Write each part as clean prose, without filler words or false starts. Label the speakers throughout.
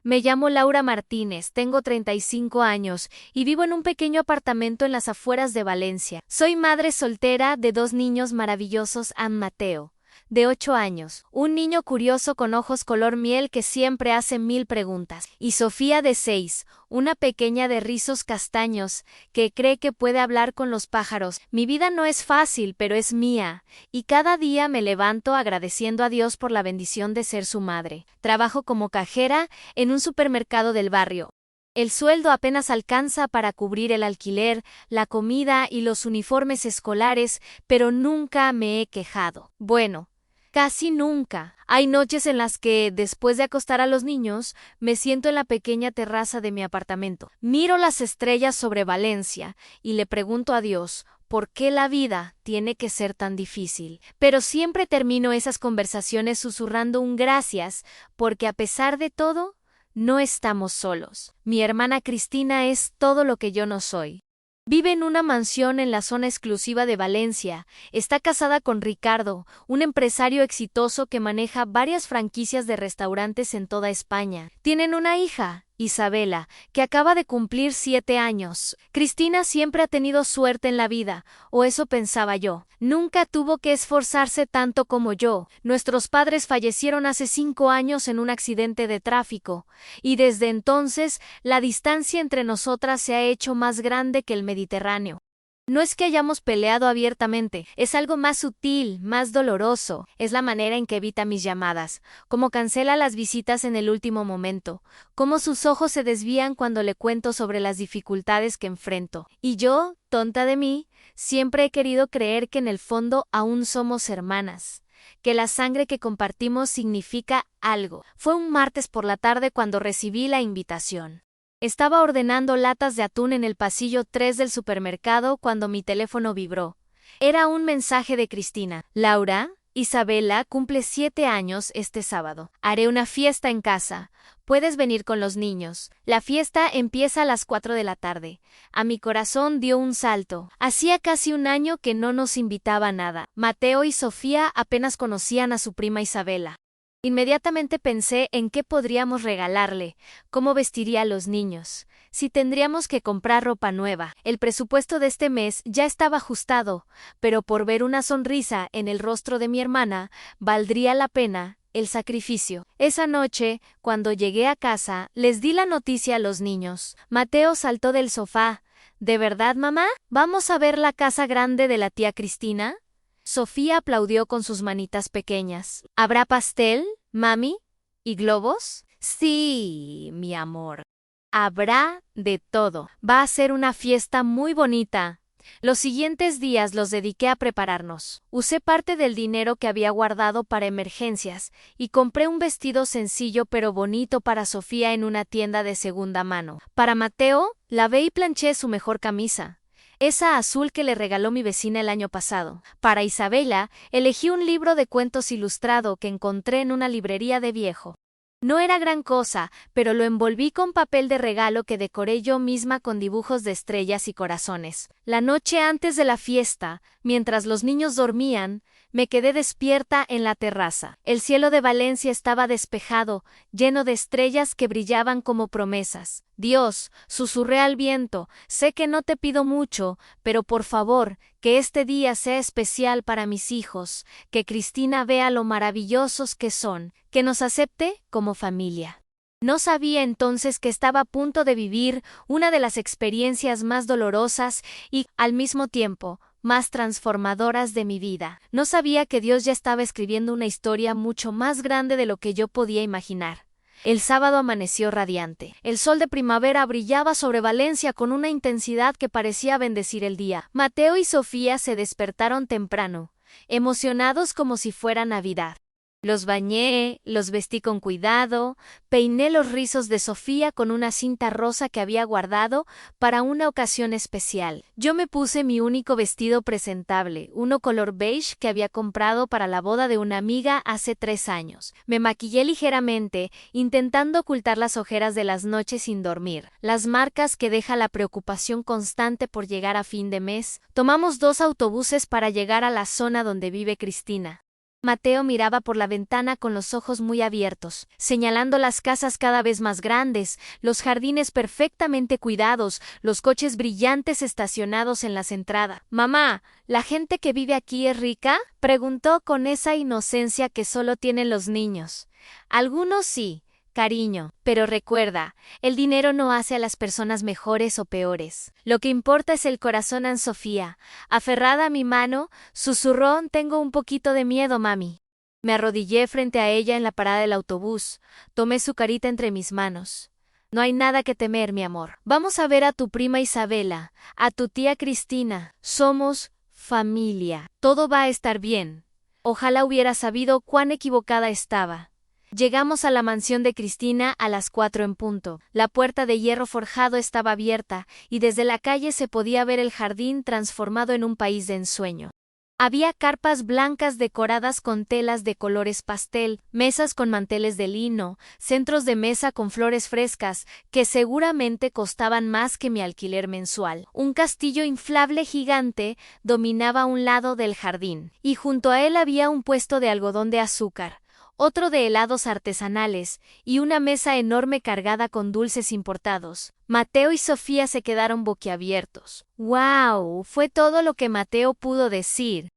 Speaker 1: Me llamo Laura Martínez, tengo 35 años y vivo en un pequeño apartamento en las afueras de Valencia. Soy madre soltera de dos niños maravillosos, Mateo, de 8 años, un niño curioso con ojos color miel que siempre hace 1000 preguntas, y Sofía de 6, una pequeña de rizos castaños que cree que puede hablar con los pájaros. Mi vida no es fácil, pero es mía, y cada día me levanto agradeciendo a Dios por la bendición de ser su madre. Trabajo como cajera en un supermercado del barrio. El sueldo apenas alcanza para cubrir el alquiler, la comida y los uniformes escolares, pero nunca me he quejado. Bueno, casi nunca. Hay noches en las que, después de acostar a los niños, me siento en la pequeña terraza de mi apartamento. Miro las estrellas sobre Valencia y le pregunto a Dios, ¿por qué la vida tiene que ser tan difícil? Pero siempre termino esas conversaciones susurrando un gracias, porque a pesar de todo, no estamos solos. Mi hermana Cristina es todo lo que yo no soy. Vive en una mansión en la zona exclusiva de Valencia. Está casada con Ricardo, un empresario exitoso que maneja varias franquicias de restaurantes en toda España. Tienen una hija, Isabela, que acaba de cumplir 7 años. Cristina siempre ha tenido suerte en la vida, o eso pensaba yo. Nunca tuvo que esforzarse tanto como yo. Nuestros padres fallecieron hace 5 años en un accidente de tráfico, y desde entonces la distancia entre nosotras se ha hecho más grande que el Mediterráneo. No es que hayamos peleado abiertamente, es algo más sutil, más doloroso. Es la manera en que evita mis llamadas, cómo cancela las visitas en el último momento, cómo sus ojos se desvían cuando le cuento sobre las dificultades que enfrento. Y yo, tonta de mí, siempre he querido creer que en el fondo aún somos hermanas, que la sangre que compartimos significa algo. Fue un martes por la tarde cuando recibí la invitación. Estaba ordenando latas de atún en el pasillo 3 del supermercado cuando mi teléfono vibró. Era un mensaje de Cristina. Laura, Isabela cumple 7 años este sábado. Haré una fiesta en casa. Puedes venir con los niños. La fiesta empieza a las 4 de la tarde. A mi corazón dio un salto. Hacía casi un año que no nos invitaba a nada. Mateo y Sofía apenas conocían a su prima Isabela. Inmediatamente pensé en qué podríamos regalarle, cómo vestiría a los niños, si tendríamos que comprar ropa nueva. El presupuesto de este mes ya estaba ajustado, pero por ver una sonrisa en el rostro de mi hermana, valdría la pena el sacrificio. Esa noche, cuando llegué a casa, les di la noticia a los niños. Mateo saltó del sofá. ¿De verdad, mamá? ¿Vamos a ver la casa grande de la tía Cristina? Sofía aplaudió con sus manitas pequeñas. ¿Habrá pastel, mami? ¿Y globos? Sí, mi amor. Habrá de todo. Va a ser una fiesta muy bonita. Los siguientes días los dediqué a prepararnos. Usé parte del dinero que había guardado para emergencias y compré un vestido sencillo pero bonito para Sofía en una tienda de segunda mano. Para Mateo, lavé y planché su mejor camisa, esa azul que le regaló mi vecina el año pasado. Para Isabela, elegí un libro de cuentos ilustrado que encontré en una librería de viejo. No era gran cosa, pero lo envolví con papel de regalo que decoré yo misma con dibujos de estrellas y corazones. La noche antes de la fiesta, mientras los niños dormían, me quedé despierta en la terraza. El cielo de Valencia estaba despejado, lleno de estrellas que brillaban como promesas. Dios, susurré al viento, sé que no te pido mucho, pero por favor, que este día sea especial para mis hijos, que Cristina vea lo maravillosos que son, que nos acepte como familia. No sabía entonces que estaba a punto de vivir una de las experiencias más dolorosas y, al mismo tiempo, más transformadoras de mi vida. No sabía que Dios ya estaba escribiendo una historia mucho más grande de lo que yo podía imaginar. El sábado amaneció radiante. El sol de primavera brillaba sobre Valencia con una intensidad que parecía bendecir el día. Mateo y Sofía se despertaron temprano, emocionados como si fuera Navidad. Los bañé, los vestí con cuidado, peiné los rizos de Sofía con una cinta rosa que había guardado para una ocasión especial. Yo me puse mi único vestido presentable, uno color beige que había comprado para la boda de una amiga hace 3 años. Me maquillé ligeramente, intentando ocultar las ojeras de las noches sin dormir, las marcas que deja la preocupación constante por llegar a fin de mes. Tomamos 2 autobuses para llegar a la zona donde vive Cristina. Mateo miraba por la ventana con los ojos muy abiertos, señalando las casas cada vez más grandes, los jardines perfectamente cuidados, los coches brillantes estacionados en las entradas. «Mamá, ¿la gente que vive aquí es rica?», preguntó con esa inocencia que solo tienen los niños. «Algunos sí, cariño, pero recuerda, el dinero no hace a las personas mejores o peores. Lo que importa es el corazón». Anne Sofía, aferrada a mi mano, susurró: «Tengo un poquito de miedo, mami». Me arrodillé frente a ella en la parada del autobús, tomé su carita entre mis manos. «No hay nada que temer, mi amor. Vamos a ver a tu prima Isabela, a tu tía Cristina. Somos familia. Todo va a estar bien». Ojalá hubiera sabido cuán equivocada estaba. Llegamos a la mansión de Cristina a las 4 en punto. La puerta de hierro forjado estaba abierta, y desde la calle se podía ver el jardín transformado en un país de ensueño. Había carpas blancas decoradas con telas de colores pastel, mesas con manteles de lino, centros de mesa con flores frescas, que seguramente costaban más que mi alquiler mensual. Un castillo inflable gigante dominaba un lado del jardín, y junto a él había un puesto de algodón de azúcar, otro de helados artesanales, y una mesa enorme cargada con dulces importados. Mateo y Sofía se quedaron boquiabiertos. ¡Wow! Fue todo lo que Mateo pudo decir.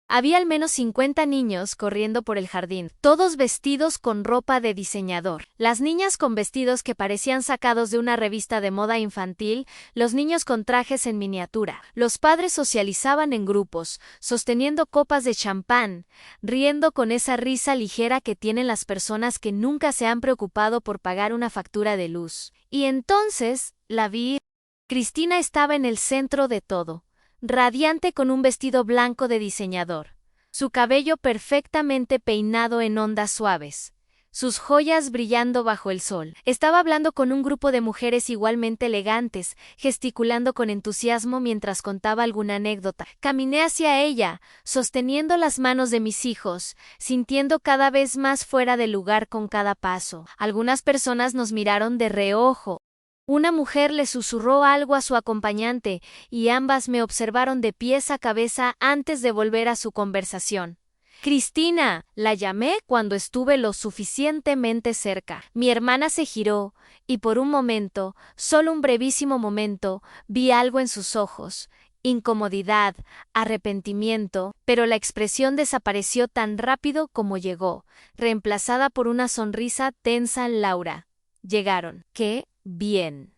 Speaker 1: Había al menos 50 niños corriendo por el jardín, todos vestidos con ropa de diseñador. Las niñas con vestidos que parecían sacados de una revista de moda infantil, los niños con trajes en miniatura. Los padres socializaban en grupos, sosteniendo copas de champán, riendo con esa risa ligera que tienen las personas que nunca se han preocupado por pagar una factura de luz. Y entonces la vi. Cristina estaba en el centro de todo, radiante con un vestido blanco de diseñador, su cabello perfectamente peinado en ondas suaves, sus joyas brillando bajo el sol. Estaba hablando con un grupo de mujeres igualmente elegantes, gesticulando con entusiasmo mientras contaba alguna anécdota. Caminé hacia ella, sosteniendo las manos de mis hijos, sintiendo cada vez más fuera de lugar con cada paso. Algunas personas nos miraron de reojo. Una mujer le susurró algo a su acompañante, y ambas me observaron de pies a cabeza antes de volver a su conversación. «Cristina», la llamé cuando estuve lo suficientemente cerca. Mi hermana se giró, y por un momento, solo un brevísimo momento, vi algo en sus ojos. Incomodidad, arrepentimiento, pero la expresión desapareció tan rápido como llegó, reemplazada por una sonrisa tensa. «Laura, llegaron». «¿Qué? Bien».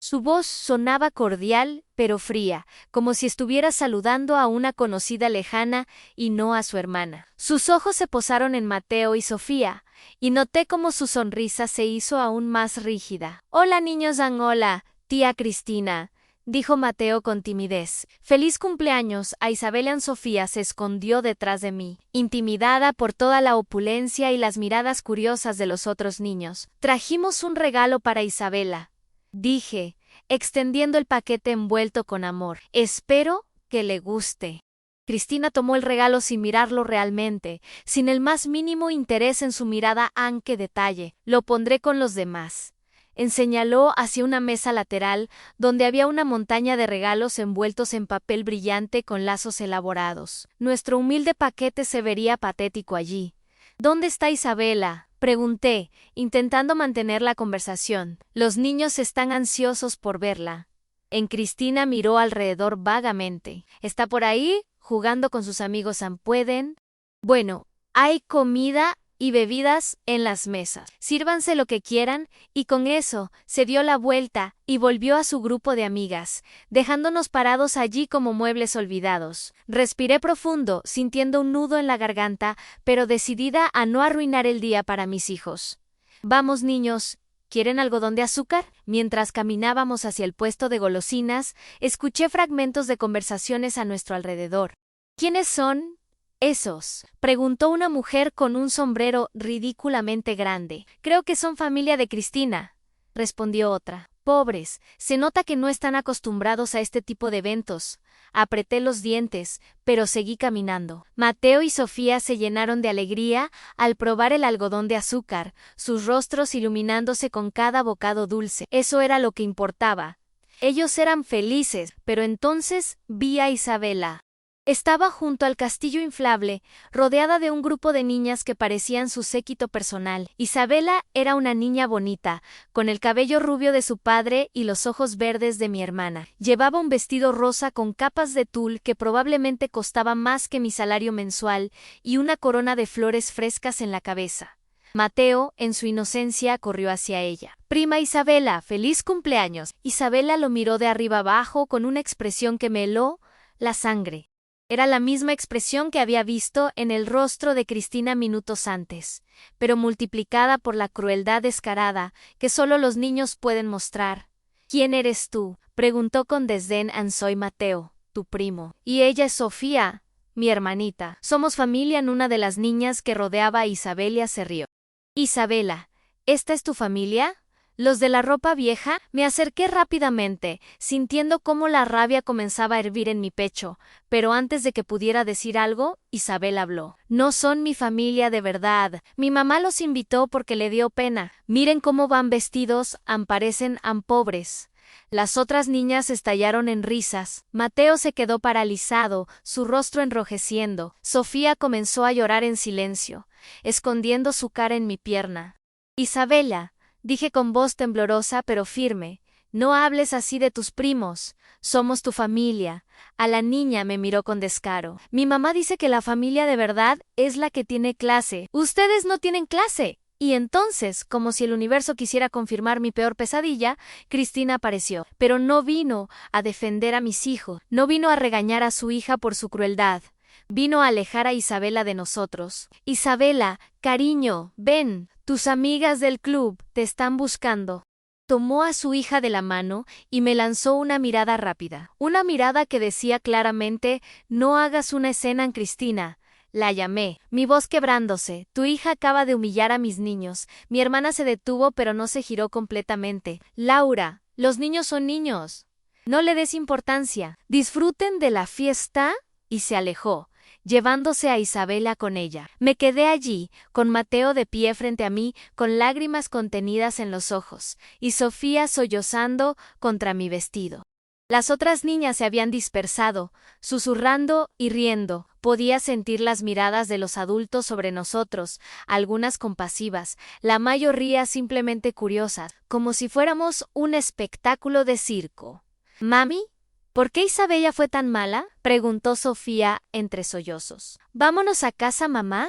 Speaker 1: Su voz sonaba cordial, pero fría, como si estuviera saludando a una conocida lejana y no a su hermana. Sus ojos se posaron en Mateo y Sofía, y noté cómo su sonrisa se hizo aún más rígida. «Hola, niños». «Hola, tía Cristina», dijo Mateo con timidez. «Feliz cumpleaños». A Isabela. Anne Sofía se escondió detrás de mí, intimidada por toda la opulencia y las miradas curiosas de los otros niños. «Trajimos un regalo para Isabela», dije, extendiendo el paquete envuelto con amor. «Espero que le guste». Cristina tomó el regalo sin mirarlo realmente, sin el más mínimo interés en su mirada. «¿Qué detalle? Lo pondré con los demás». Señaló hacia una mesa lateral, donde había una montaña de regalos envueltos en papel brillante con lazos elaborados. Nuestro humilde paquete se vería patético allí. «¿Dónde está Isabela?», pregunté, intentando mantener la conversación. «Los niños están ansiosos por verla». Cristina miró alrededor vagamente. «¿Está por ahí, jugando con sus amigos? ¿Pueden? Bueno, hay comida y bebidas en las mesas. Sírvanse lo que quieran», y con eso se dio la vuelta y volvió a su grupo de amigas, dejándonos parados allí como muebles olvidados. Respiré profundo, sintiendo un nudo en la garganta, pero decidida a no arruinar el día para mis hijos. «Vamos, niños, ¿quieren algodón de azúcar?». Mientras caminábamos hacia el puesto de golosinas, escuché fragmentos de conversaciones a nuestro alrededor. «¿Quiénes son esos?», preguntó una mujer con un sombrero ridículamente grande. «Creo que son familia de Cristina», respondió otra. «Pobres, se nota que no están acostumbrados a este tipo de eventos». Apreté los dientes, pero seguí caminando. Mateo y Sofía se llenaron de alegría al probar el algodón de azúcar, sus rostros iluminándose con cada bocado dulce. Eso era lo que importaba. Ellos eran felices, pero entonces vi a Isabela. Estaba junto al castillo inflable, rodeada de un grupo de niñas que parecían su séquito personal. Isabela era una niña bonita, con el cabello rubio de su padre y los ojos verdes de mi hermana. Llevaba un vestido rosa con capas de tul que probablemente costaba más que mi salario mensual y una corona de flores frescas en la cabeza. Mateo, en su inocencia, corrió hacia ella. «Prima Isabela, feliz cumpleaños». Isabela lo miró de arriba abajo con una expresión que me heló la sangre. Era la misma expresión que había visto en el rostro de Cristina minutos antes, pero multiplicada por la crueldad descarada que solo los niños pueden mostrar. «¿Quién eres tú?», preguntó con desdén. «Soy Mateo, tu primo. Y ella es Sofía, mi hermanita. Somos familia». Una de las niñas que rodeaba a Isabela se rió. «Isabela, ¿esta es tu familia? ¿Los de la ropa vieja?». Me acerqué rápidamente, sintiendo cómo la rabia comenzaba a hervir en mi pecho, pero antes de que pudiera decir algo, Isabel habló. «No son mi familia de verdad. Mi mamá los invitó porque le dio pena. Miren cómo van vestidos, parecen pobres». Las otras niñas estallaron en risas. Mateo se quedó paralizado, su rostro enrojeciendo. Sofía comenzó a llorar en silencio, escondiendo su cara en mi pierna. «Isabela», dije con voz temblorosa pero firme, «no hables así de tus primos. Somos tu familia». A la niña me miró con descaro. «Mi mamá dice que la familia de verdad es la que tiene clase. Ustedes no tienen clase». Y entonces, como si el universo quisiera confirmar mi peor pesadilla, Cristina apareció. Pero no vino a defender a mis hijos, no vino a regañar a su hija por su crueldad. Vino a alejar a Isabela de nosotros. «Isabela, cariño, ven, tus amigas del club te están buscando». Tomó a su hija de la mano y me lanzó una mirada rápida. Una mirada que decía claramente: «No hagas una escena, Cristina». La llamé, mi voz quebrándose. «Tu hija acaba de humillar a mis niños». Mi hermana se detuvo pero no se giró completamente. «Laura, los niños son niños. No le des importancia. Disfruten de la fiesta». Y se alejó, llevándose a Isabela con ella. Me quedé allí, con Mateo de pie frente a mí, con lágrimas contenidas en los ojos, y Sofía sollozando contra mi vestido. Las otras niñas se habían dispersado, susurrando y riendo. Podía sentir las miradas de los adultos sobre nosotros, algunas compasivas, la mayoría simplemente curiosas, como si fuéramos un espectáculo de circo. «Mami, ¿por qué Isabela fue tan mala?», preguntó Sofía entre sollozos. «Vámonos a casa, mamá»,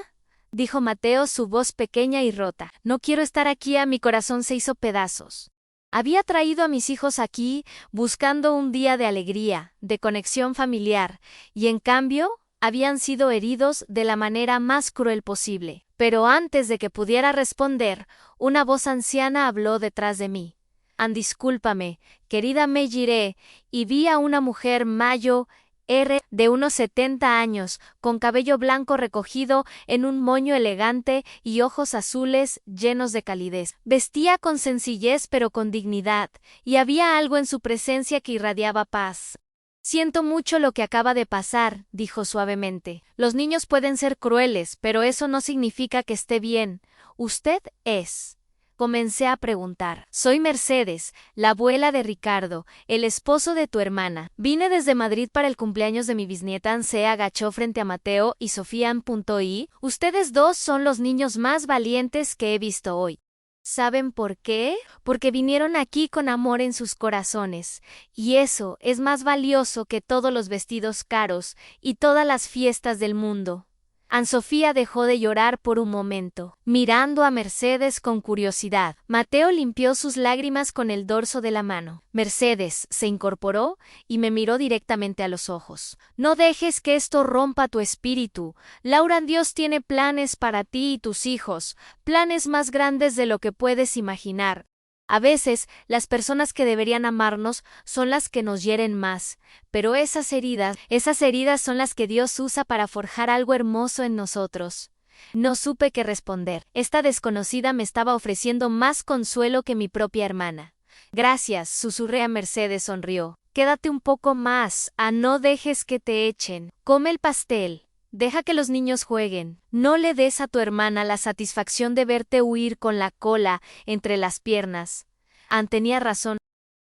Speaker 1: dijo Mateo, su voz pequeña y rota. «No quiero estar aquí». Mi corazón se hizo pedazos. Había traído a mis hijos aquí buscando un día de alegría, de conexión familiar, y en cambio habían sido heridos de la manera más cruel posible. Pero antes de que pudiera responder, una voz anciana habló detrás de mí. «Discúlpame, querida Mejire», y vi a una mujer mayo de unos 70 años, con cabello blanco recogido en un moño elegante y ojos azules llenos de calidez. Vestía con sencillez pero con dignidad, y había algo en su presencia que irradiaba paz. «Siento mucho lo que acaba de pasar», dijo suavemente. «Los niños pueden ser crueles, pero eso no significa que esté bien. ¿Usted es?». Comencé a preguntar. «Soy Mercedes, la abuela de Ricardo, el esposo de tu hermana. Vine desde Madrid para el cumpleaños de mi bisnieta». Se agachó frente a Mateo y Sofía. «Y ustedes dos son los niños más valientes que he visto hoy. ¿Saben por qué? Porque vinieron aquí con amor en sus corazones, y eso es más valioso que todos los vestidos caros y todas las fiestas del mundo». Sofía dejó de llorar por un momento, mirando a Mercedes con curiosidad. Mateo limpió sus lágrimas con el dorso de la mano. Mercedes se incorporó y me miró directamente a los ojos. «No dejes que esto rompa tu espíritu. Laura, Dios tiene planes para ti y tus hijos, planes más grandes de lo que puedes imaginar. A veces, las personas que deberían amarnos son las que nos hieren más, pero esas heridas son las que Dios usa para forjar algo hermoso en nosotros». No supe qué responder. Esta desconocida me estaba ofreciendo más consuelo que mi propia hermana. «Gracias», susurré a Mercedes. Sonrió. «Quédate un poco más. No dejes que te echen. Come el pastel. Deja que los niños jueguen. No le des a tu hermana la satisfacción de verte huir con la cola entre las piernas». Tenía razón.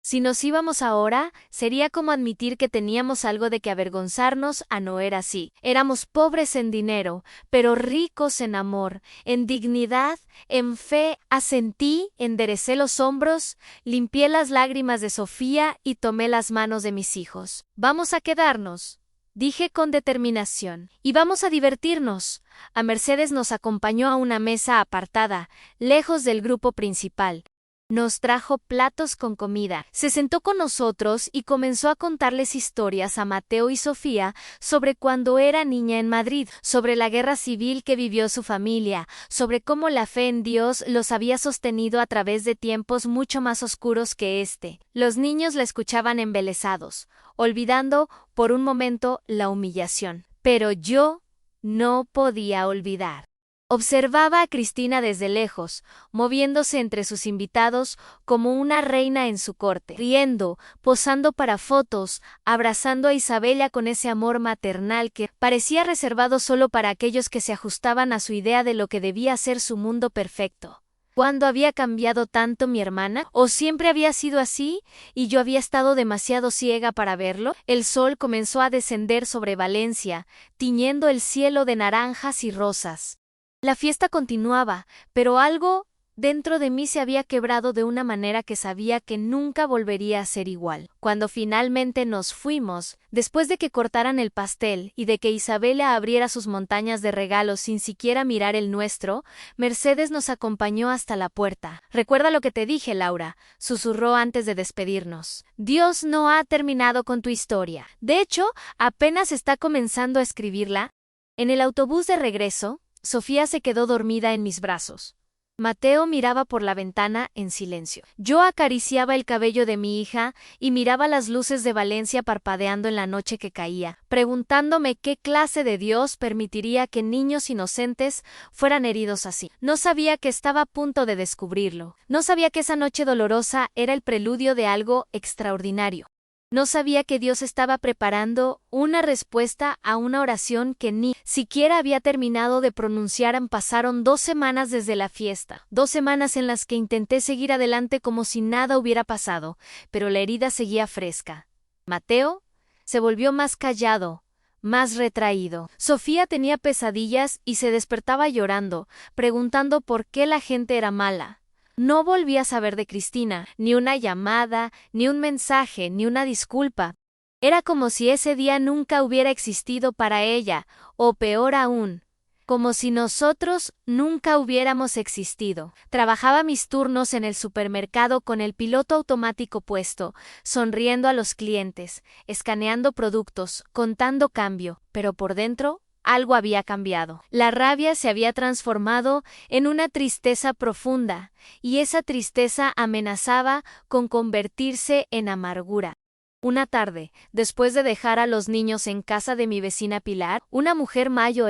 Speaker 1: Si nos íbamos ahora, sería como admitir que teníamos algo de que avergonzarnos, a no era así. Éramos pobres en dinero, pero ricos en amor, en dignidad, en fe. Asentí, enderecé los hombros, limpié las lágrimas de Sofía y tomé las manos de mis hijos. Vamos a quedarnos, dije con determinación, y vamos a divertirnos. A Mercedes nos acompañó a una mesa apartada, lejos del grupo principal. Nos trajo platos con comida, se sentó con nosotros y comenzó a contarles historias a Mateo y Sofía sobre cuando era niña en Madrid, sobre la guerra civil que vivió su familia, sobre cómo la fe en Dios los había sostenido a través de tiempos mucho más oscuros que este. Los niños la escuchaban embelesados, olvidando por un momento la humillación. Pero yo no podía olvidar. Observaba a Cristina desde lejos, moviéndose entre sus invitados como una reina en su corte, riendo, posando para fotos, abrazando a Isabella con ese amor maternal que parecía reservado solo para aquellos que se ajustaban a su idea de lo que debía ser su mundo perfecto. ¿Cuándo había cambiado tanto mi hermana? ¿O siempre había sido así y yo había estado demasiado ciega para verlo? El sol comenzó a descender sobre Valencia, tiñendo el cielo de naranjas y rosas. La fiesta continuaba, pero algo dentro de mí se había quebrado de una manera que sabía que nunca volvería a ser igual. Cuando finalmente nos fuimos, después de que cortaran el pastel y de que Isabela abriera sus montañas de regalos sin siquiera mirar el nuestro, Mercedes nos acompañó hasta la puerta. «Recuerda lo que te dije, Laura», susurró antes de despedirnos. «Dios no ha terminado con tu historia. De hecho, apenas está comenzando a escribirla». En el autobús de regreso, Sofía se quedó dormida en mis brazos. Mateo miraba por la ventana en silencio. Yo acariciaba el cabello de mi hija y miraba las luces de Valencia parpadeando en la noche que caía, preguntándome qué clase de Dios permitiría que niños inocentes fueran heridos así. No sabía que estaba a punto de descubrirlo. No sabía que esa noche dolorosa era el preludio de algo extraordinario. No sabía que Dios estaba preparando una respuesta a una oración que ni siquiera había terminado de pronunciar. Pasaron 2 semanas desde la fiesta, 2 semanas en las que intenté seguir adelante como si nada hubiera pasado, pero la herida seguía fresca. Mateo se volvió más callado, más retraído. Sofía tenía pesadillas y se despertaba llorando, preguntando por qué la gente era mala. No volví a saber de Cristina, ni una llamada, ni un mensaje, ni una disculpa. Era como si ese día nunca hubiera existido para ella, o peor aún, como si nosotros nunca hubiéramos existido. Trabajaba mis turnos en el supermercado con el piloto automático puesto, sonriendo a los clientes, escaneando productos, contando cambio, pero por dentro algo había cambiado. La rabia se había transformado en una tristeza profunda, y esa tristeza amenazaba con convertirse en amargura. Una tarde, después de dejar a los niños en casa de mi vecina Pilar, una mujer mayor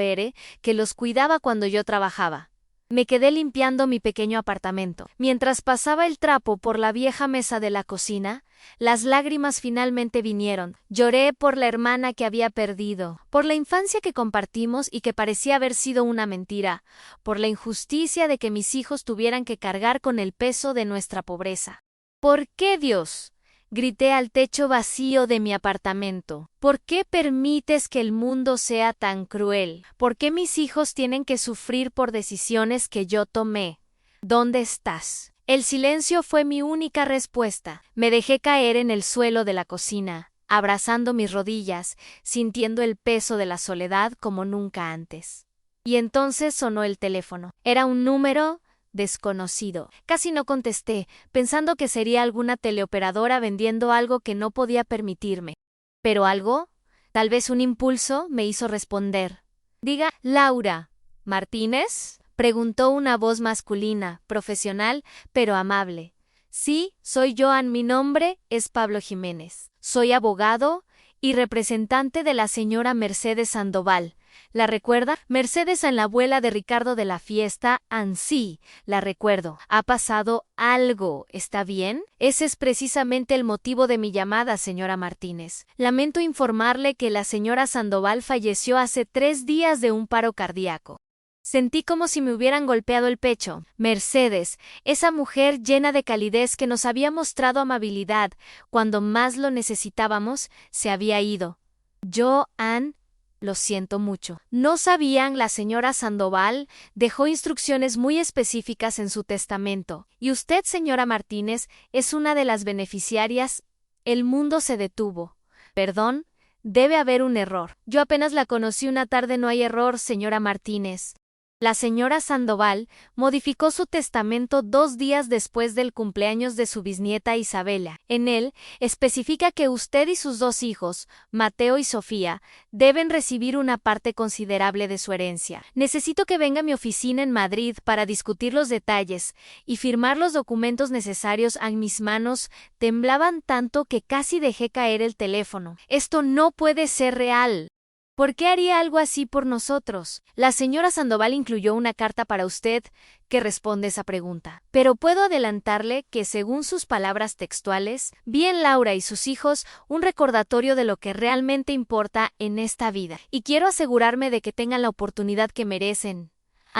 Speaker 1: que los cuidaba cuando yo trabajaba, me quedé limpiando mi pequeño apartamento. Mientras pasaba el trapo por la vieja mesa de la cocina, las lágrimas finalmente vinieron. Lloré por la hermana que había perdido, por la infancia que compartimos y que parecía haber sido una mentira, por la injusticia de que mis hijos tuvieran que cargar con el peso de nuestra pobreza. ¿Por qué, Dios?, grité al techo vacío de mi apartamento. ¿Por qué permites que el mundo sea tan cruel? ¿Por qué mis hijos tienen que sufrir por decisiones que yo tomé? ¿Dónde estás? El silencio fue mi única respuesta. Me dejé caer en el suelo de la cocina, abrazando mis rodillas, sintiendo el peso de la soledad como nunca antes. Y entonces sonó el teléfono. Era un número desconocido. Casi no contesté, pensando que sería alguna teleoperadora vendiendo algo que no podía permitirme. Pero algo, tal vez un impulso, me hizo responder. «Diga, Laura. ¿Martínez?», preguntó una voz masculina, profesional, pero amable. «Sí, soy Joan. Mi nombre es Pablo Jiménez. Soy abogado y representante de la señora Mercedes Sandoval. ¿La recuerda? Mercedes, la abuela de Ricardo de la fiesta. Sí, la recuerdo. Ha pasado algo, ¿está bien? Ese es precisamente el motivo de mi llamada, señora Martínez. Lamento informarle que la señora Sandoval falleció hace 3 días de un paro cardíaco». Sentí como si me hubieran golpeado el pecho. Mercedes, esa mujer llena de calidez que nos había mostrado amabilidad cuando más lo necesitábamos, se había ido. Yo, Ann, lo siento mucho. No sabían, la señora Sandoval dejó instrucciones muy específicas en su testamento. Y usted, señora Martínez, es una de las beneficiarias. El mundo se detuvo. Perdón, debe haber un error. Yo apenas la conocí una tarde, no hay error, señora Martínez. La señora Sandoval modificó su testamento 2 días después del cumpleaños de su bisnieta Isabela. En él, especifica que usted y sus 2 hijos, Mateo y Sofía, deben recibir una parte considerable de su herencia. Necesito que venga a mi oficina en Madrid para discutir los detalles y firmar los documentos necesarios. En mis manos temblaban tanto que casi dejé caer el teléfono. Esto no puede ser real. ¿Por qué haría algo así por nosotros? La señora Sandoval incluyó una carta para usted que responde esa pregunta. Pero puedo adelantarle que, según sus palabras textuales, vi en Laura y sus hijos un recordatorio de lo que realmente importa en esta vida. Y quiero asegurarme de que tengan la oportunidad que merecen.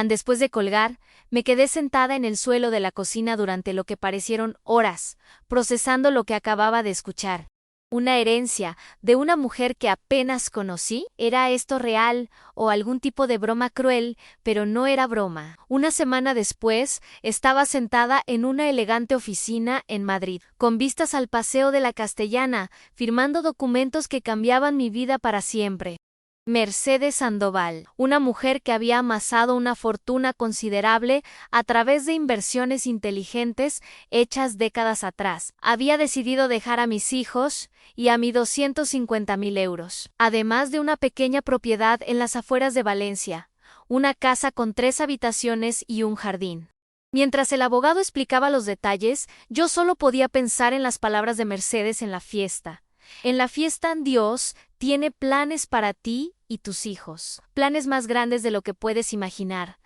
Speaker 1: Después de colgar, me quedé sentada en el suelo de la cocina durante lo que parecieron horas, procesando lo que acababa de escuchar. Una herencia de una mujer que apenas conocí. ¿Era esto real o algún tipo de broma cruel? Pero no era broma. Una semana después, estaba sentada en una elegante oficina en Madrid, con vistas al Paseo de la Castellana, firmando documentos que cambiaban mi vida para siempre. Mercedes Sandoval, una mujer que había amasado una fortuna considerable a través de inversiones inteligentes hechas décadas atrás, había decidido dejar a mis hijos y a mí 250.000 euros, además de una pequeña propiedad en las afueras de Valencia, una casa con 3 habitaciones y un jardín. Mientras el abogado explicaba los detalles, yo solo podía pensar en las palabras de Mercedes en la fiesta. En la fiesta, Dios tiene planes para ti y tus hijos, planes más grandes de lo que puedes imaginar.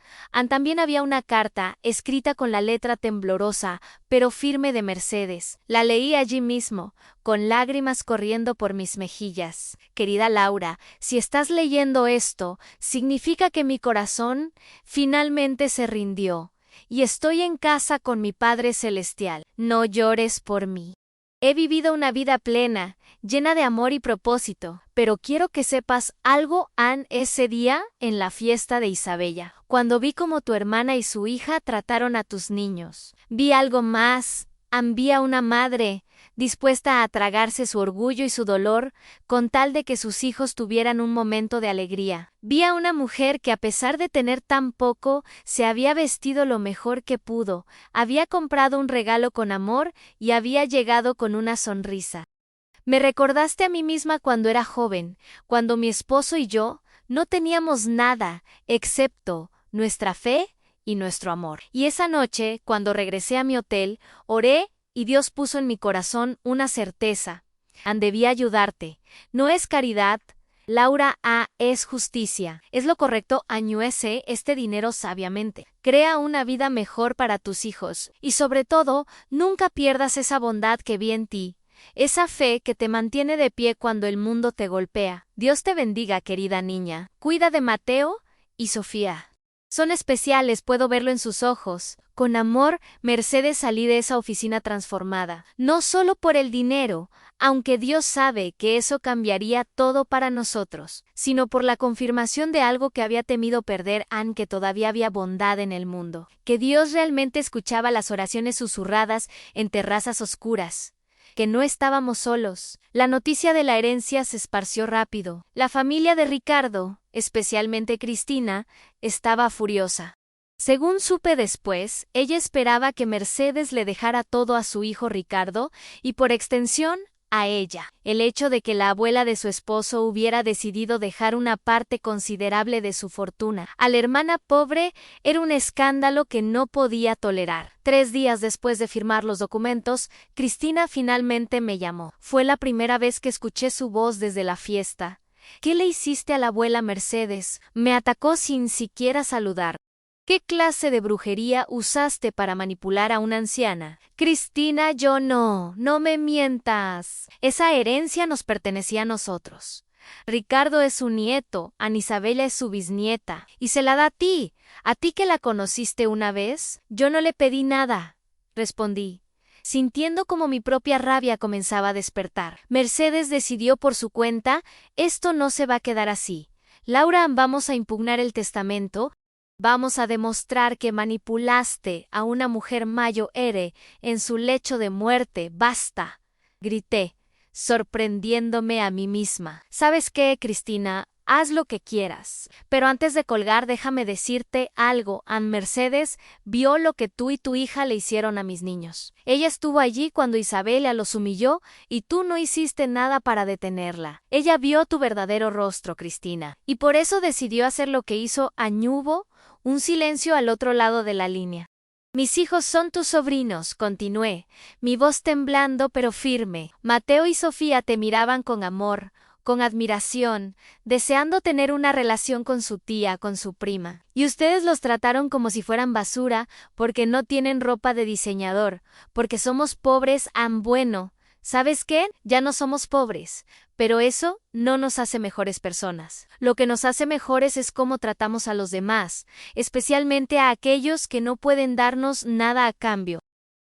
Speaker 1: También había una carta, escrita con la letra temblorosa, pero firme de Mercedes. La leí allí mismo, con lágrimas corriendo por mis mejillas. Querida Laura, si estás leyendo esto, significa que mi corazón finalmente se rindió, y estoy en casa con mi Padre Celestial. No llores por mí. He vivido una vida plena, llena de amor y propósito, pero quiero que sepas algo, Ann, ese día, en la fiesta de Isabella, cuando vi cómo tu hermana y su hija trataron a tus niños. Vi algo más. Vi a una madre dispuesta a tragarse su orgullo y su dolor con tal de que sus hijos tuvieran un momento de alegría. Vi a una mujer que, a pesar de tener tan poco, se había vestido lo mejor que pudo, había comprado un regalo con amor y había llegado con una sonrisa. Me recordaste a mí misma cuando era joven, cuando mi esposo y yo no teníamos nada excepto nuestra fe y nuestro amor. Y esa noche, cuando regresé a mi hotel, oré y Dios puso en mi corazón una certeza. Debía ayudarte. No es caridad, Laura, es justicia. Es lo correcto. Añúese este dinero sabiamente. Crea una vida mejor para tus hijos. Y sobre todo, nunca pierdas esa bondad que vi en ti. Esa fe que te mantiene de pie cuando el mundo te golpea. Dios te bendiga, querida niña. Cuida de Mateo y Sofía. Son especiales, puedo verlo en sus ojos. Con amor, Mercedes, salí de esa oficina transformada. No solo por el dinero, aunque Dios sabe que eso cambiaría todo para nosotros, sino por la confirmación de algo que había temido perder, que todavía había bondad en el mundo, que Dios realmente escuchaba las oraciones susurradas en terrazas oscuras, que no estábamos solos. La noticia de la herencia se esparció rápido. La familia de Ricardo, especialmente Cristina, estaba furiosa. Según supe después, ella esperaba que Mercedes le dejara todo a su hijo Ricardo y, por extensión, a ella. El hecho de que la abuela de su esposo hubiera decidido dejar una parte considerable de su fortuna a la hermana pobre era un escándalo que no podía tolerar. 3 días después de firmar los documentos, Cristina finalmente me llamó. Fue la primera vez que escuché su voz desde la fiesta. ¿Qué le hiciste a la abuela Mercedes? Me atacó sin siquiera saludar. ¿Qué clase de brujería usaste para manipular a una anciana? Cristina, yo no me mientas. Esa herencia nos pertenecía a nosotros. Ricardo es su nieto, Ana Isabela es su bisnieta, y se la da a ti que la conociste una vez. Yo no le pedí nada, respondí, sintiendo como mi propia rabia comenzaba a despertar. Mercedes decidió por su cuenta, esto no se va a quedar así. Laura, vamos a impugnar el testamento. Vamos a demostrar que manipulaste a una mujer mayor en su lecho de muerte. Basta, grité, sorprendiéndome a mí misma. ¿Sabes qué, Cristina? Haz lo que quieras. Pero antes de colgar, déjame decirte algo. Ann Mercedes vio lo que tú y tu hija le hicieron a mis niños. Ella estuvo allí cuando Isabela los humilló y tú no hiciste nada para detenerla. Ella vio tu verdadero rostro, Cristina, y por eso decidió hacer lo que hizo. Añubo un silencio al otro lado de la línea. Mis hijos son tus sobrinos, continué, mi voz temblando pero firme. Mateo y Sofía te miraban con amor, con admiración, deseando tener una relación con su tía, con su prima. Y ustedes los trataron como si fueran basura, porque no tienen ropa de diseñador, porque somos pobres. Bueno, ¿sabes qué? Ya no somos pobres, pero eso no nos hace mejores personas. Lo que nos hace mejores es cómo tratamos a los demás, especialmente a aquellos que no pueden darnos nada a cambio.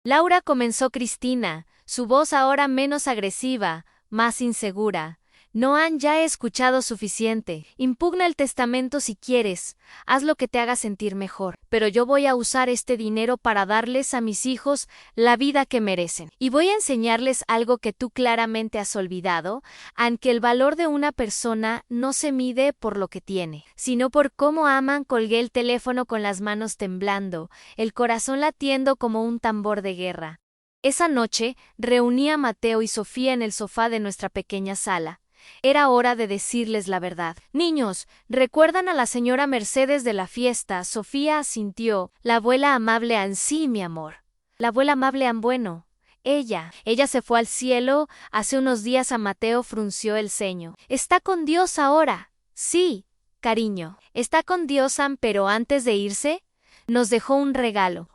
Speaker 1: Laura, comenzó Cristina, su voz ahora menos agresiva, más insegura. No, Ann, ya he escuchado suficiente. Impugna el testamento si quieres. Haz lo que te haga sentir mejor. Pero yo voy a usar este dinero para darles a mis hijos la vida que merecen. Y voy a enseñarles algo que tú claramente has olvidado, Ann, que el valor de una persona no se mide por lo que tiene, sino por cómo aman. Colgué el teléfono con las manos temblando, el corazón latiendo como un tambor de guerra. Esa noche, reuní a Mateo y Sofía en el sofá de nuestra pequeña sala. Era hora de decirles la verdad. Niños, ¿recuerdan a la señora Mercedes de la fiesta? Sofía asintió. La abuela amable Ann, sí, mi amor. La abuela amable Ann, bueno. Ella se fue al cielo hace unos días. A Mateo frunció el ceño. ¿Está con Dios ahora? Sí, cariño. Está con Dios, Ann, pero antes de irse, nos dejó un regalo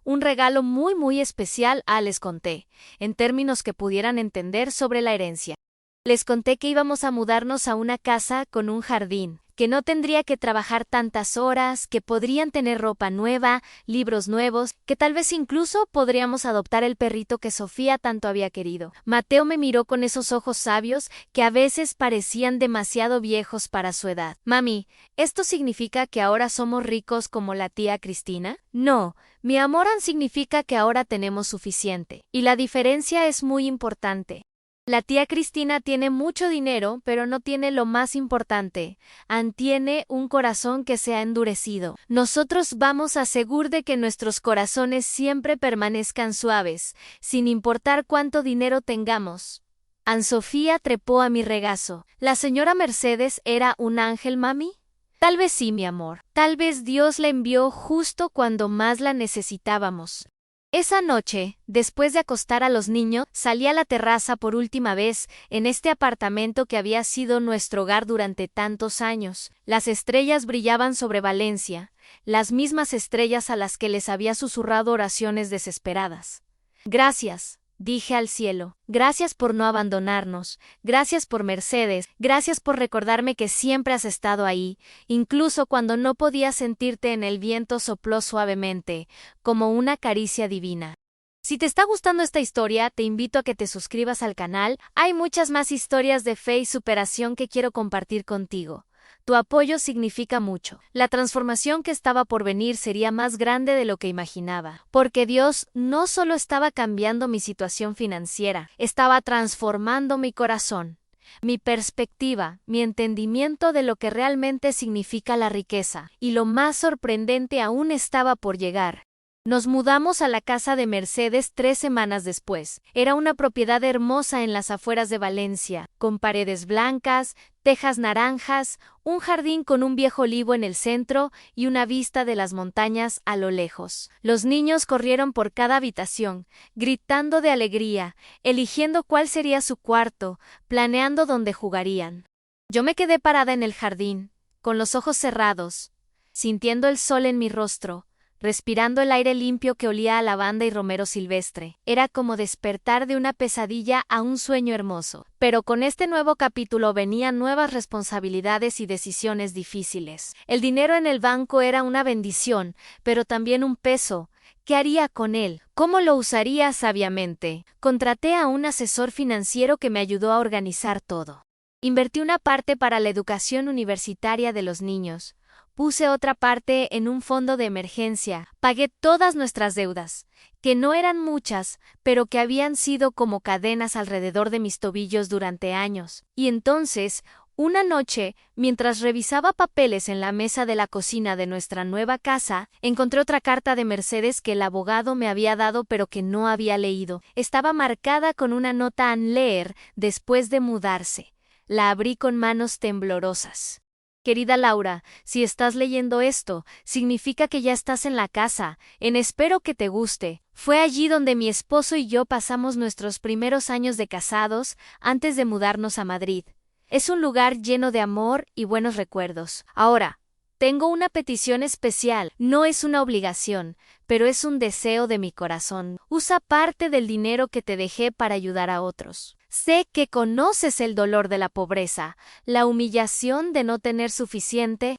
Speaker 1: muy muy especial. Les conté, en términos que pudieran entender, sobre la herencia. Les conté que íbamos a mudarnos a una casa con un jardín, que no tendría que trabajar tantas horas, que podrían tener ropa nueva, libros nuevos, que tal vez incluso podríamos adoptar el perrito que Sofía tanto había querido. Mateo me miró con esos ojos sabios que a veces parecían demasiado viejos para su edad. Mami, ¿esto significa que ahora somos ricos como la tía Cristina? No, mi amor, Ann, significa que ahora tenemos suficiente. Y la diferencia es muy importante. La tía Cristina tiene mucho dinero, pero no tiene lo más importante. Ann tiene un corazón que se ha endurecido. Nosotros vamos a asegurar de que nuestros corazones siempre permanezcan suaves, sin importar cuánto dinero tengamos. Ann Sofía trepó a mi regazo. ¿La señora Mercedes era un ángel, mami? Tal vez sí, mi amor. Tal vez Dios la envió justo cuando más la necesitábamos. Esa noche, después de acostar a los niños, salí a la terraza por última vez en este apartamento que había sido nuestro hogar durante tantos años. Las estrellas brillaban sobre Valencia, las mismas estrellas a las que les había susurrado oraciones desesperadas. Gracias, dije al cielo. Gracias por no abandonarnos. Gracias por Mercedes. Gracias por recordarme que siempre has estado ahí, incluso cuando no podías sentirte en el viento. Sopló suavemente, como una caricia divina. Si te está gustando esta historia, te invito a que te suscribas al canal. Hay muchas más historias de fe y superación que quiero compartir contigo. Tu apoyo significa mucho. La transformación que estaba por venir sería más grande de lo que imaginaba, porque Dios no solo estaba cambiando mi situación financiera, estaba transformando mi corazón, mi perspectiva, mi entendimiento de lo que realmente significa la riqueza, y lo más sorprendente aún estaba por llegar. Nos mudamos a la casa de Mercedes 3 semanas después. Era una propiedad hermosa en las afueras de Valencia, con paredes blancas, tejas naranjas, un jardín con un viejo olivo en el centro y una vista de las montañas a lo lejos. Los niños corrieron por cada habitación, gritando de alegría, eligiendo cuál sería su cuarto, planeando dónde jugarían. Yo me quedé parada en el jardín, con los ojos cerrados, sintiendo el sol en mi rostro, respirando el aire limpio que olía a lavanda y romero silvestre. Era como despertar de una pesadilla a un sueño hermoso. Pero con este nuevo capítulo venían nuevas responsabilidades y decisiones difíciles. El dinero en el banco era una bendición, pero también un peso. ¿Qué haría con él? ¿Cómo lo usaría sabiamente? Contraté a un asesor financiero que me ayudó a organizar todo. Invertí una parte para la educación universitaria de los niños. Puse otra parte en un fondo de emergencia. Pagué todas nuestras deudas, que no eran muchas, pero que habían sido como cadenas alrededor de mis tobillos durante años. Y entonces, una noche, mientras revisaba papeles en la mesa de la cocina de nuestra nueva casa, encontré otra carta de Mercedes que el abogado me había dado pero que no había leído. Estaba marcada con una nota en leer después de mudarse. La abrí con manos temblorosas. Querida Laura, si estás leyendo esto, significa que ya estás en la casa, espero que te guste. Fue allí donde mi esposo y yo pasamos nuestros primeros años de casados antes de mudarnos a Madrid. Es un lugar lleno de amor y buenos recuerdos. Ahora, tengo una petición especial. No es una obligación, pero es un deseo de mi corazón. Usa parte del dinero que te dejé para ayudar a otros. Sé que conoces el dolor de la pobreza, la humillación de no tener suficiente.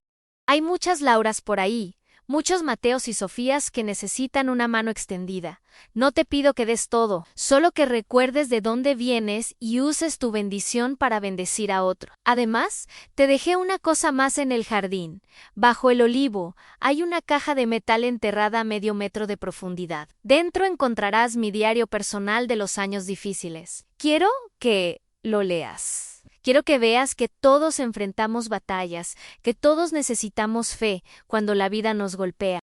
Speaker 1: Hay muchas Lauras por ahí, muchos Mateos y Sofías que necesitan una mano extendida. No te pido que des todo, solo que recuerdes de dónde vienes y uses tu bendición para bendecir a otro. Además, te dejé una cosa más en el jardín. Bajo el olivo hay una caja de metal enterrada a medio metro de profundidad. Dentro encontrarás mi diario personal de los años difíciles. Quiero que lo leas. Quiero que veas que todos enfrentamos batallas, que todos necesitamos fe cuando la vida nos golpea.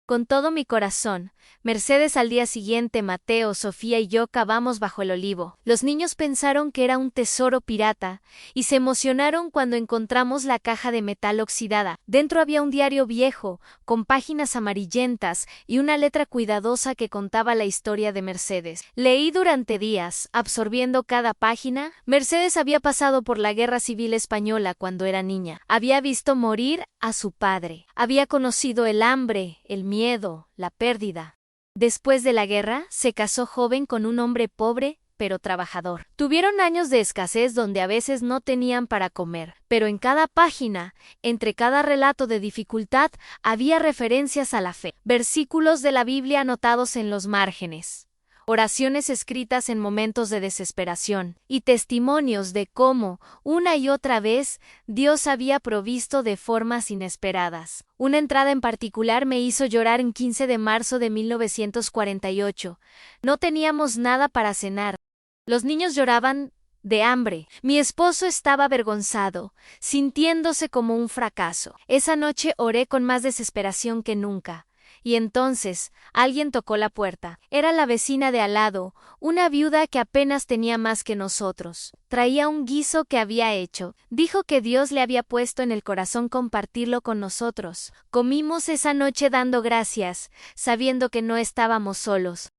Speaker 1: Con todo mi corazón, Mercedes al día siguiente, Mateo, Sofía y yo cavamos bajo el olivo. Los niños pensaron que era un tesoro pirata y se emocionaron cuando encontramos la caja de metal oxidada. Dentro había un diario viejo, con páginas amarillentas y una letra cuidadosa que contaba la historia de Mercedes. Leí durante días, absorbiendo cada página. Mercedes había pasado por la Guerra Civil Española cuando era niña. Había visto morir a su padre. Había conocido el hambre, el miedo, la pérdida. Después de la guerra, se casó joven con un hombre pobre, pero trabajador. Tuvieron años de escasez donde a veces no tenían para comer, pero en cada página, entre cada relato de dificultad, había referencias a la fe, versículos de la Biblia anotados en los márgenes, oraciones escritas en momentos de desesperación, y testimonios de cómo, una y otra vez, Dios había provisto de formas inesperadas. Una entrada en particular me hizo llorar en 15 de marzo de 1948. No teníamos nada para cenar. Los niños lloraban de hambre. Mi esposo estaba avergonzado, sintiéndose como un fracaso. Esa noche oré con más desesperación que nunca. Y entonces, alguien tocó la puerta. Era la vecina de al lado, una viuda que apenas tenía más que nosotros. Traía un guiso que había hecho. Dijo que Dios le había puesto en el corazón compartirlo con nosotros. Comimos esa noche dando gracias, sabiendo que no estábamos solos.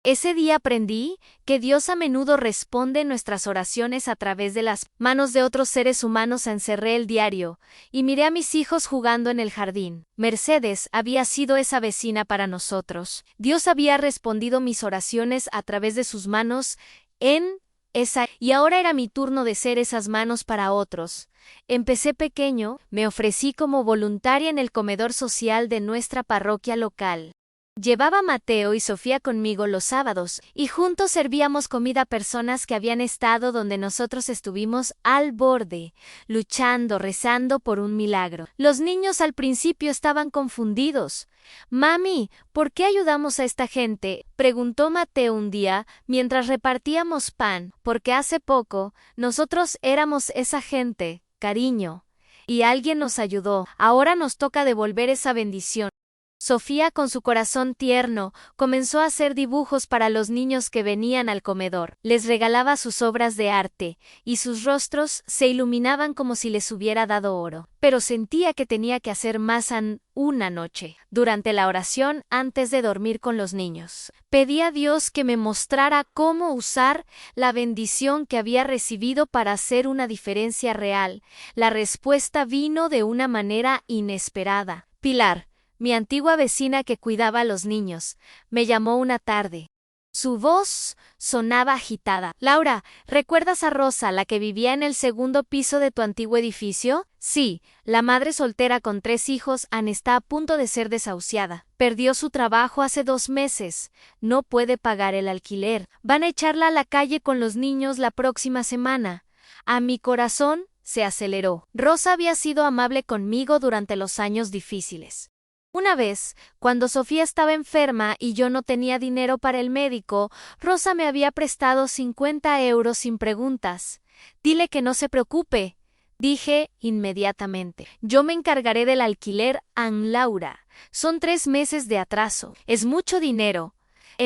Speaker 1: Ese día aprendí que Dios a menudo responde nuestras oraciones a través de las manos de otros seres humanos. Encerré el diario y miré a mis hijos jugando en el jardín. Mercedes había sido esa vecina para nosotros. Dios había respondido mis oraciones a través de sus manos y ahora era mi turno de ser esas manos para otros. Empecé pequeño, me ofrecí como voluntaria en el comedor social de nuestra parroquia local. Llevaba a Mateo y Sofía conmigo los sábados, y juntos servíamos comida a personas que habían estado donde nosotros estuvimos al borde, luchando, rezando por un milagro. Los niños al principio estaban confundidos. «Mami, ¿por qué ayudamos a esta gente?», preguntó Mateo un día mientras repartíamos pan, porque hace poco nosotros éramos esa gente, cariño, y alguien nos ayudó. Ahora nos toca devolver esa bendición. Sofía, con su corazón tierno, comenzó a hacer dibujos para los niños que venían al comedor. Les regalaba sus obras de arte, y sus rostros se iluminaban como si les hubiera dado oro. Pero sentía que tenía que hacer más una noche, durante la oración antes de dormir con los niños. Pedí a Dios que me mostrara cómo usar la bendición que había recibido para hacer una diferencia real. La respuesta vino de una manera inesperada. «Pilar, mi antigua vecina que cuidaba a los niños, me llamó una tarde. Su voz sonaba agitada. Laura, ¿recuerdas a Rosa, la que vivía en el segundo piso de tu antiguo edificio? Sí, la madre soltera con 3 hijos, Anne, está a punto de ser desahuciada. Perdió su trabajo hace 2 meses. No puede pagar el alquiler. Van a echarla a la calle con los niños la próxima semana. A mi corazón se aceleró. Rosa había sido amable conmigo durante los años difíciles. Una vez, cuando Sofía estaba enferma y yo no tenía dinero para el médico, Rosa me había prestado 50 euros sin preguntas. Dile que no se preocupe, dije inmediatamente. Yo me encargaré del alquiler, Ann Laura. Son 3 meses de atraso. Es mucho dinero.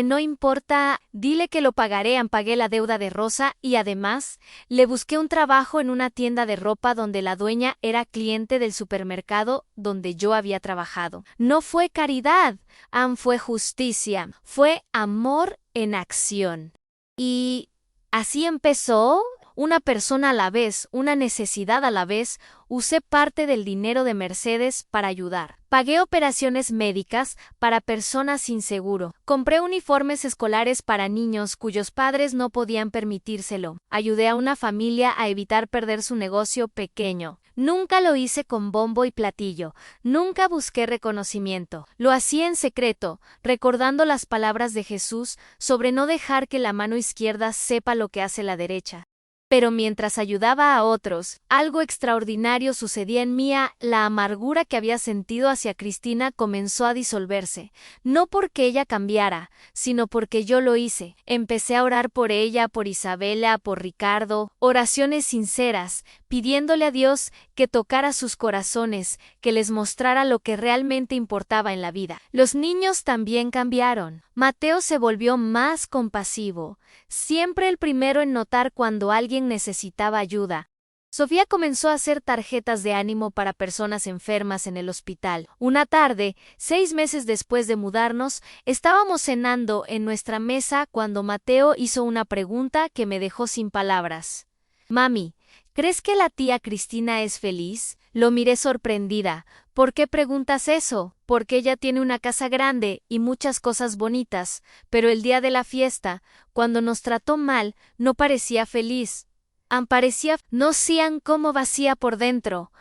Speaker 1: No importa, dile que lo pagaré. Pagué la deuda de Rosa y además le busqué un trabajo en una tienda de ropa donde la dueña era cliente del supermercado donde yo había trabajado. No fue caridad, fue justicia, fue amor en acción. Y así empezó. Una persona a la vez, una necesidad a la vez, usé parte del dinero de Mercedes para ayudar. Pagué operaciones médicas para personas sin seguro. Compré uniformes escolares para niños cuyos padres no podían permitírselo. Ayudé a una familia a evitar perder su negocio pequeño. Nunca lo hice con bombo y platillo. Nunca busqué reconocimiento. Lo hacía en secreto, recordando las palabras de Jesús sobre no dejar que la mano izquierda sepa lo que hace la derecha. Pero mientras ayudaba a otros, algo extraordinario sucedía en mí. La amargura que había sentido hacia Cristina comenzó a disolverse, no porque ella cambiara, sino porque yo lo hice. Empecé a orar por ella, por Isabela, por Ricardo, oraciones sinceras, pidiéndole a Dios que tocara sus corazones, que les mostrara lo que realmente importaba en la vida. Los niños también cambiaron. Mateo se volvió más compasivo, siempre el primero en notar cuando alguien necesitaba ayuda. Sofía comenzó a hacer tarjetas de ánimo para personas enfermas en el hospital. Una tarde, 6 meses después de mudarnos, estábamos cenando en nuestra mesa cuando Mateo hizo una pregunta que me dejó sin palabras. Mami, ¿crees que la tía Cristina es feliz? Lo miré sorprendida. ¿Por qué preguntas eso? Porque ella tiene una casa grande y muchas cosas bonitas, pero el día de la fiesta, cuando nos trató mal, no parecía feliz. Parecía, no sabían cómo vacía por dentro.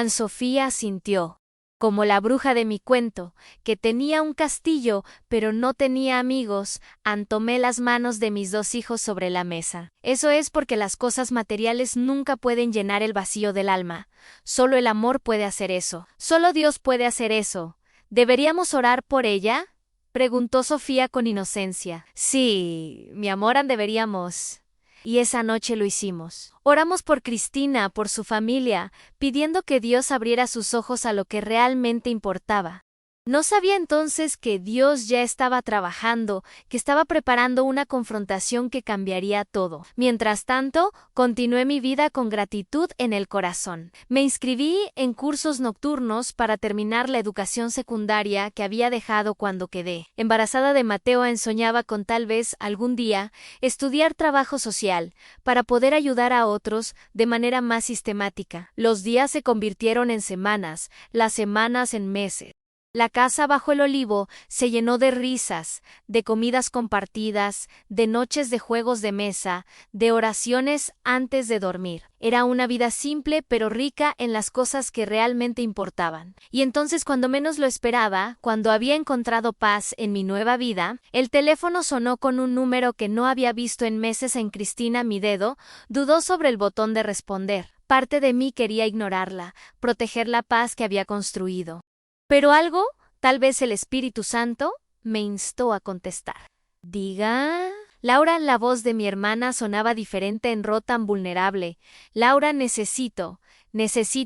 Speaker 1: Sofía sintió. Como la bruja de mi cuento, que tenía un castillo, pero no tenía amigos, tomé las manos de mis 2 hijos sobre la mesa. Eso es porque las cosas materiales nunca pueden llenar el vacío del alma. Solo el amor puede hacer eso. Solo Dios puede hacer eso. ¿Deberíamos orar por ella? Preguntó Sofía con inocencia. Sí, mi amor, deberíamos. Y esa noche lo hicimos. Oramos por Cristina, por su familia, pidiendo que Dios abriera sus ojos a lo que realmente importaba. No sabía entonces que Dios ya estaba trabajando, que estaba preparando una confrontación que cambiaría todo. Mientras tanto, continué mi vida con gratitud en el corazón. Me inscribí en cursos nocturnos para terminar la educación secundaria que había dejado cuando quedé embarazada de Mateo. Soñaba con tal vez algún día estudiar trabajo social para poder ayudar a otros de manera más sistemática. Los días se convirtieron en semanas, las semanas en meses. La casa bajo el olivo se llenó de risas, de comidas compartidas, de noches de juegos de mesa, de oraciones antes de dormir. Era una vida simple pero rica en las cosas que realmente importaban. Y entonces, cuando menos lo esperaba, cuando había encontrado paz en mi nueva vida, el teléfono sonó con un número que no había visto en meses. Cristina, mi dedo, dudó sobre el botón de responder. Parte de mí quería ignorarla, proteger la paz que había construido. Pero algo, tal vez el Espíritu Santo, me instó a contestar. Diga. Laura, la voz de mi hermana sonaba diferente, tan vulnerable. Laura, necesito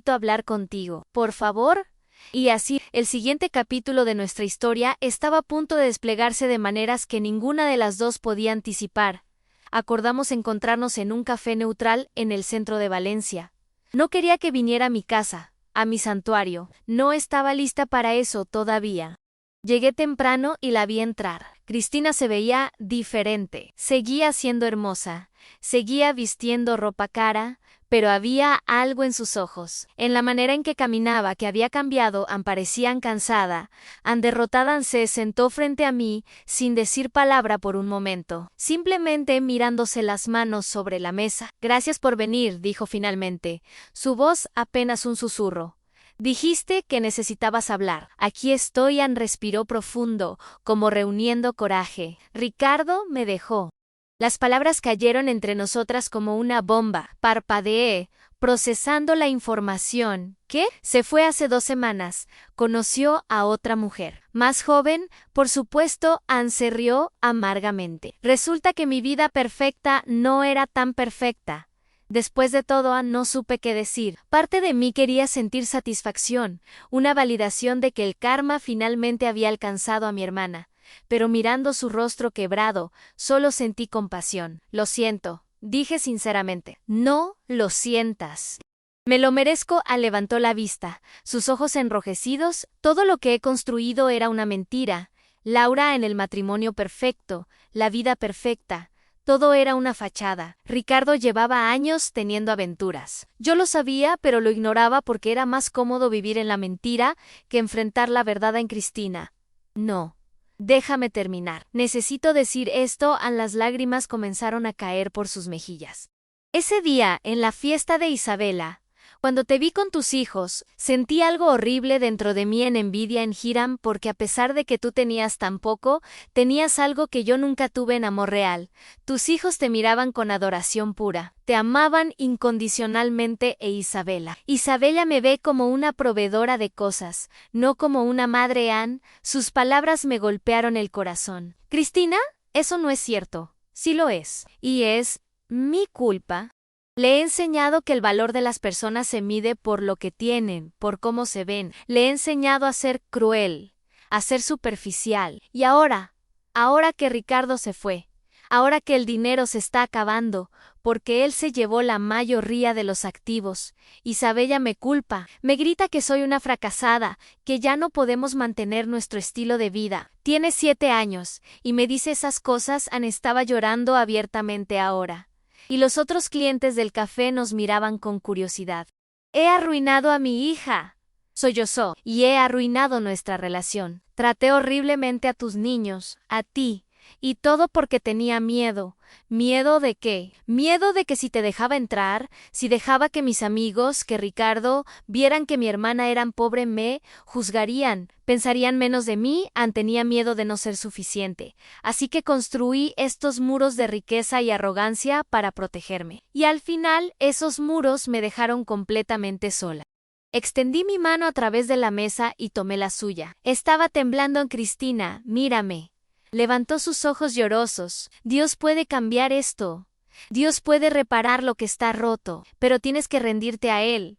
Speaker 1: hablar contigo. Por favor. Y así, el siguiente capítulo de nuestra historia estaba a punto de desplegarse de maneras que ninguna de las dos podía anticipar. Acordamos encontrarnos en un café neutral en el centro de Valencia. No quería que viniera a mi casa, a mi santuario. No estaba lista para eso todavía. Llegué temprano y la vi entrar. Cristina se veía diferente. Seguía siendo hermosa. Seguía vistiendo ropa cara, pero había algo en sus ojos, en la manera en que caminaba que había cambiado. Parecían cansada. Derrotada se sentó frente a mí, sin decir palabra por un momento, simplemente mirándose las manos sobre la mesa. Gracias por venir, dijo finalmente, su voz apenas un susurro. Dijiste que necesitabas hablar. Aquí estoy. Respiró profundo, como reuniendo coraje. Ricardo me dejó. Las palabras cayeron entre nosotras como una bomba. Parpadeé, procesando la información. ¿Qué? Se fue hace 2 semanas. Conoció a otra mujer. Más joven, por supuesto. Se rió amargamente. Resulta que mi vida perfecta no era tan perfecta. Después de todo, no supe qué decir. Parte de mí quería sentir satisfacción, una validación de que el karma finalmente había alcanzado a mi hermana. Pero mirando su rostro quebrado, solo sentí compasión. Lo siento, dije sinceramente. No lo sientas. Me lo merezco. Levantó la vista, sus ojos enrojecidos. Todo lo que he construido era una mentira. Laura en el matrimonio perfecto, la vida perfecta. Todo era una fachada. Ricardo llevaba años teniendo aventuras. Yo lo sabía, pero lo ignoraba porque era más cómodo vivir en la mentira que enfrentar la verdad en Cristina. No. Déjame terminar. Necesito decir esto. Las lágrimas comenzaron a caer por sus mejillas. Ese día, en la fiesta de Isabela, cuando te vi con tus hijos, sentí algo horrible dentro de mí, en envidia en Hiram, porque a pesar de que tú tenías tan poco, tenías algo que yo nunca tuve en amor real. Tus hijos te miraban con adoración pura, te amaban incondicionalmente. Isabela me ve como una proveedora de cosas, no como una madre. Sus palabras me golpearon el corazón. Cristina, eso no es cierto. Sí lo es. Y es mi culpa. Le he enseñado que el valor de las personas se mide por lo que tienen, por cómo se ven. Le he enseñado a ser cruel, a ser superficial. Y ahora que Ricardo se fue, ahora que el dinero se está acabando, porque él se llevó la mayoría de los activos, Isabela me culpa, me grita que soy una fracasada, que ya no podemos mantener nuestro estilo de vida. Tiene 7 años, y me dice esas cosas. Estaba llorando abiertamente ahora. Y los otros clientes del café nos miraban con curiosidad. He arruinado a mi hija, sollozó, y he arruinado nuestra relación. Traté horriblemente a tus niños, a ti, y todo porque tenía miedo. ¿Miedo de qué? Miedo de que si te dejaba entrar, si dejaba que mis amigos, que Ricardo, vieran que mi hermana era pobre, me juzgarían, pensarían menos de mí. Tenía miedo de no ser suficiente. Así que construí estos muros de riqueza y arrogancia para protegerme. Y al final, esos muros me dejaron completamente sola. Extendí mi mano a través de la mesa y tomé la suya. Estaba temblando. Cristina, mírame. Levantó sus ojos llorosos. Dios puede cambiar esto. Dios puede reparar lo que está roto, pero tienes que rendirte a Él.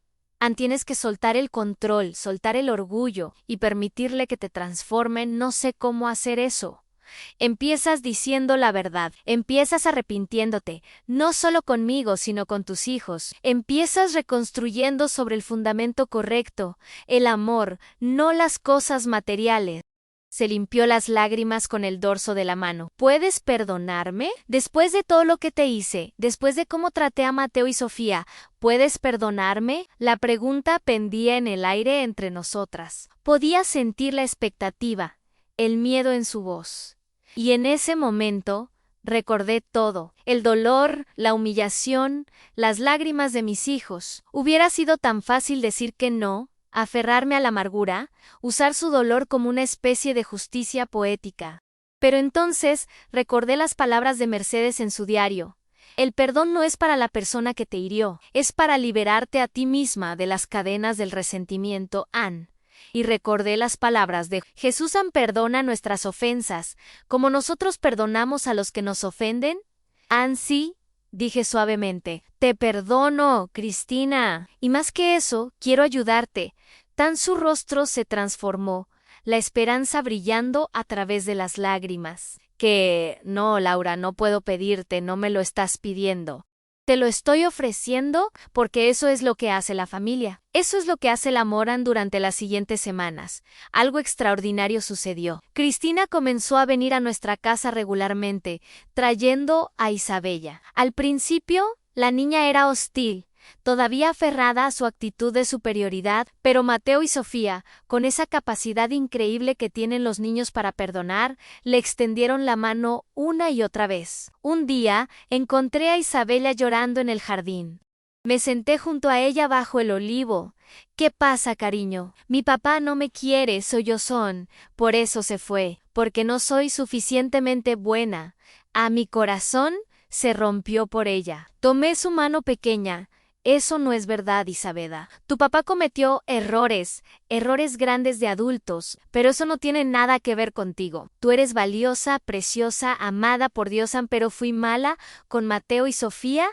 Speaker 1: Tienes que soltar el control, soltar el orgullo y permitirle que te transformen. No sé cómo hacer eso. Empiezas diciendo la verdad, empiezas arrepintiéndote, no solo conmigo, sino con tus hijos. Empiezas reconstruyendo sobre el fundamento correcto, el amor, no las cosas materiales. Se limpió las lágrimas con el dorso de la mano. ¿Puedes perdonarme? Después de todo lo que te hice, después de cómo traté a Mateo y Sofía, ¿puedes perdonarme? La pregunta pendía en el aire entre nosotras. Podía sentir la expectativa, el miedo en su voz. Y en ese momento recordé todo, el dolor, la humillación, las lágrimas de mis hijos. Hubiera sido tan fácil decir que no, aferrarme a la amargura, usar su dolor como una especie de justicia poética. Pero entonces recordé las palabras de Mercedes en su diario. El perdón no es para la persona que te hirió, es para liberarte a ti misma de las cadenas del resentimiento. Y recordé las palabras de Jesús: perdona nuestras ofensas, como nosotros perdonamos a los que nos ofenden. Sí, dije suavemente, te perdono, Cristina. Y más que eso, quiero ayudarte. Su rostro se transformó, la esperanza brillando a través de las lágrimas. No, Laura, no puedo pedirte, no me lo estás pidiendo. Te lo estoy ofreciendo porque eso es lo que hace la familia. Eso es lo que hace el amor. Durante las siguientes semanas, algo extraordinario sucedió. Cristina comenzó a venir a nuestra casa regularmente, trayendo a Isabela. Al principio, la niña era hostil. todavía aferrada a su actitud de superioridad, pero Mateo y Sofía, con esa capacidad increíble que tienen los niños para perdonar, le extendieron la mano una y otra vez. Un día, encontré a Isabela llorando en el jardín. Me senté junto a ella bajo el olivo. ¿Qué pasa, cariño? Mi papá no me quiere, sollozón, por eso se fue, porque no soy suficientemente buena. A mi corazón se rompió por ella. Tomé su mano pequeña. Eso no es verdad, Isabela. Tu papá cometió errores grandes de adultos, pero eso no tiene nada que ver contigo. Tú eres valiosa, preciosa, amada por Dios, pero fui mala con Mateo y Sofía,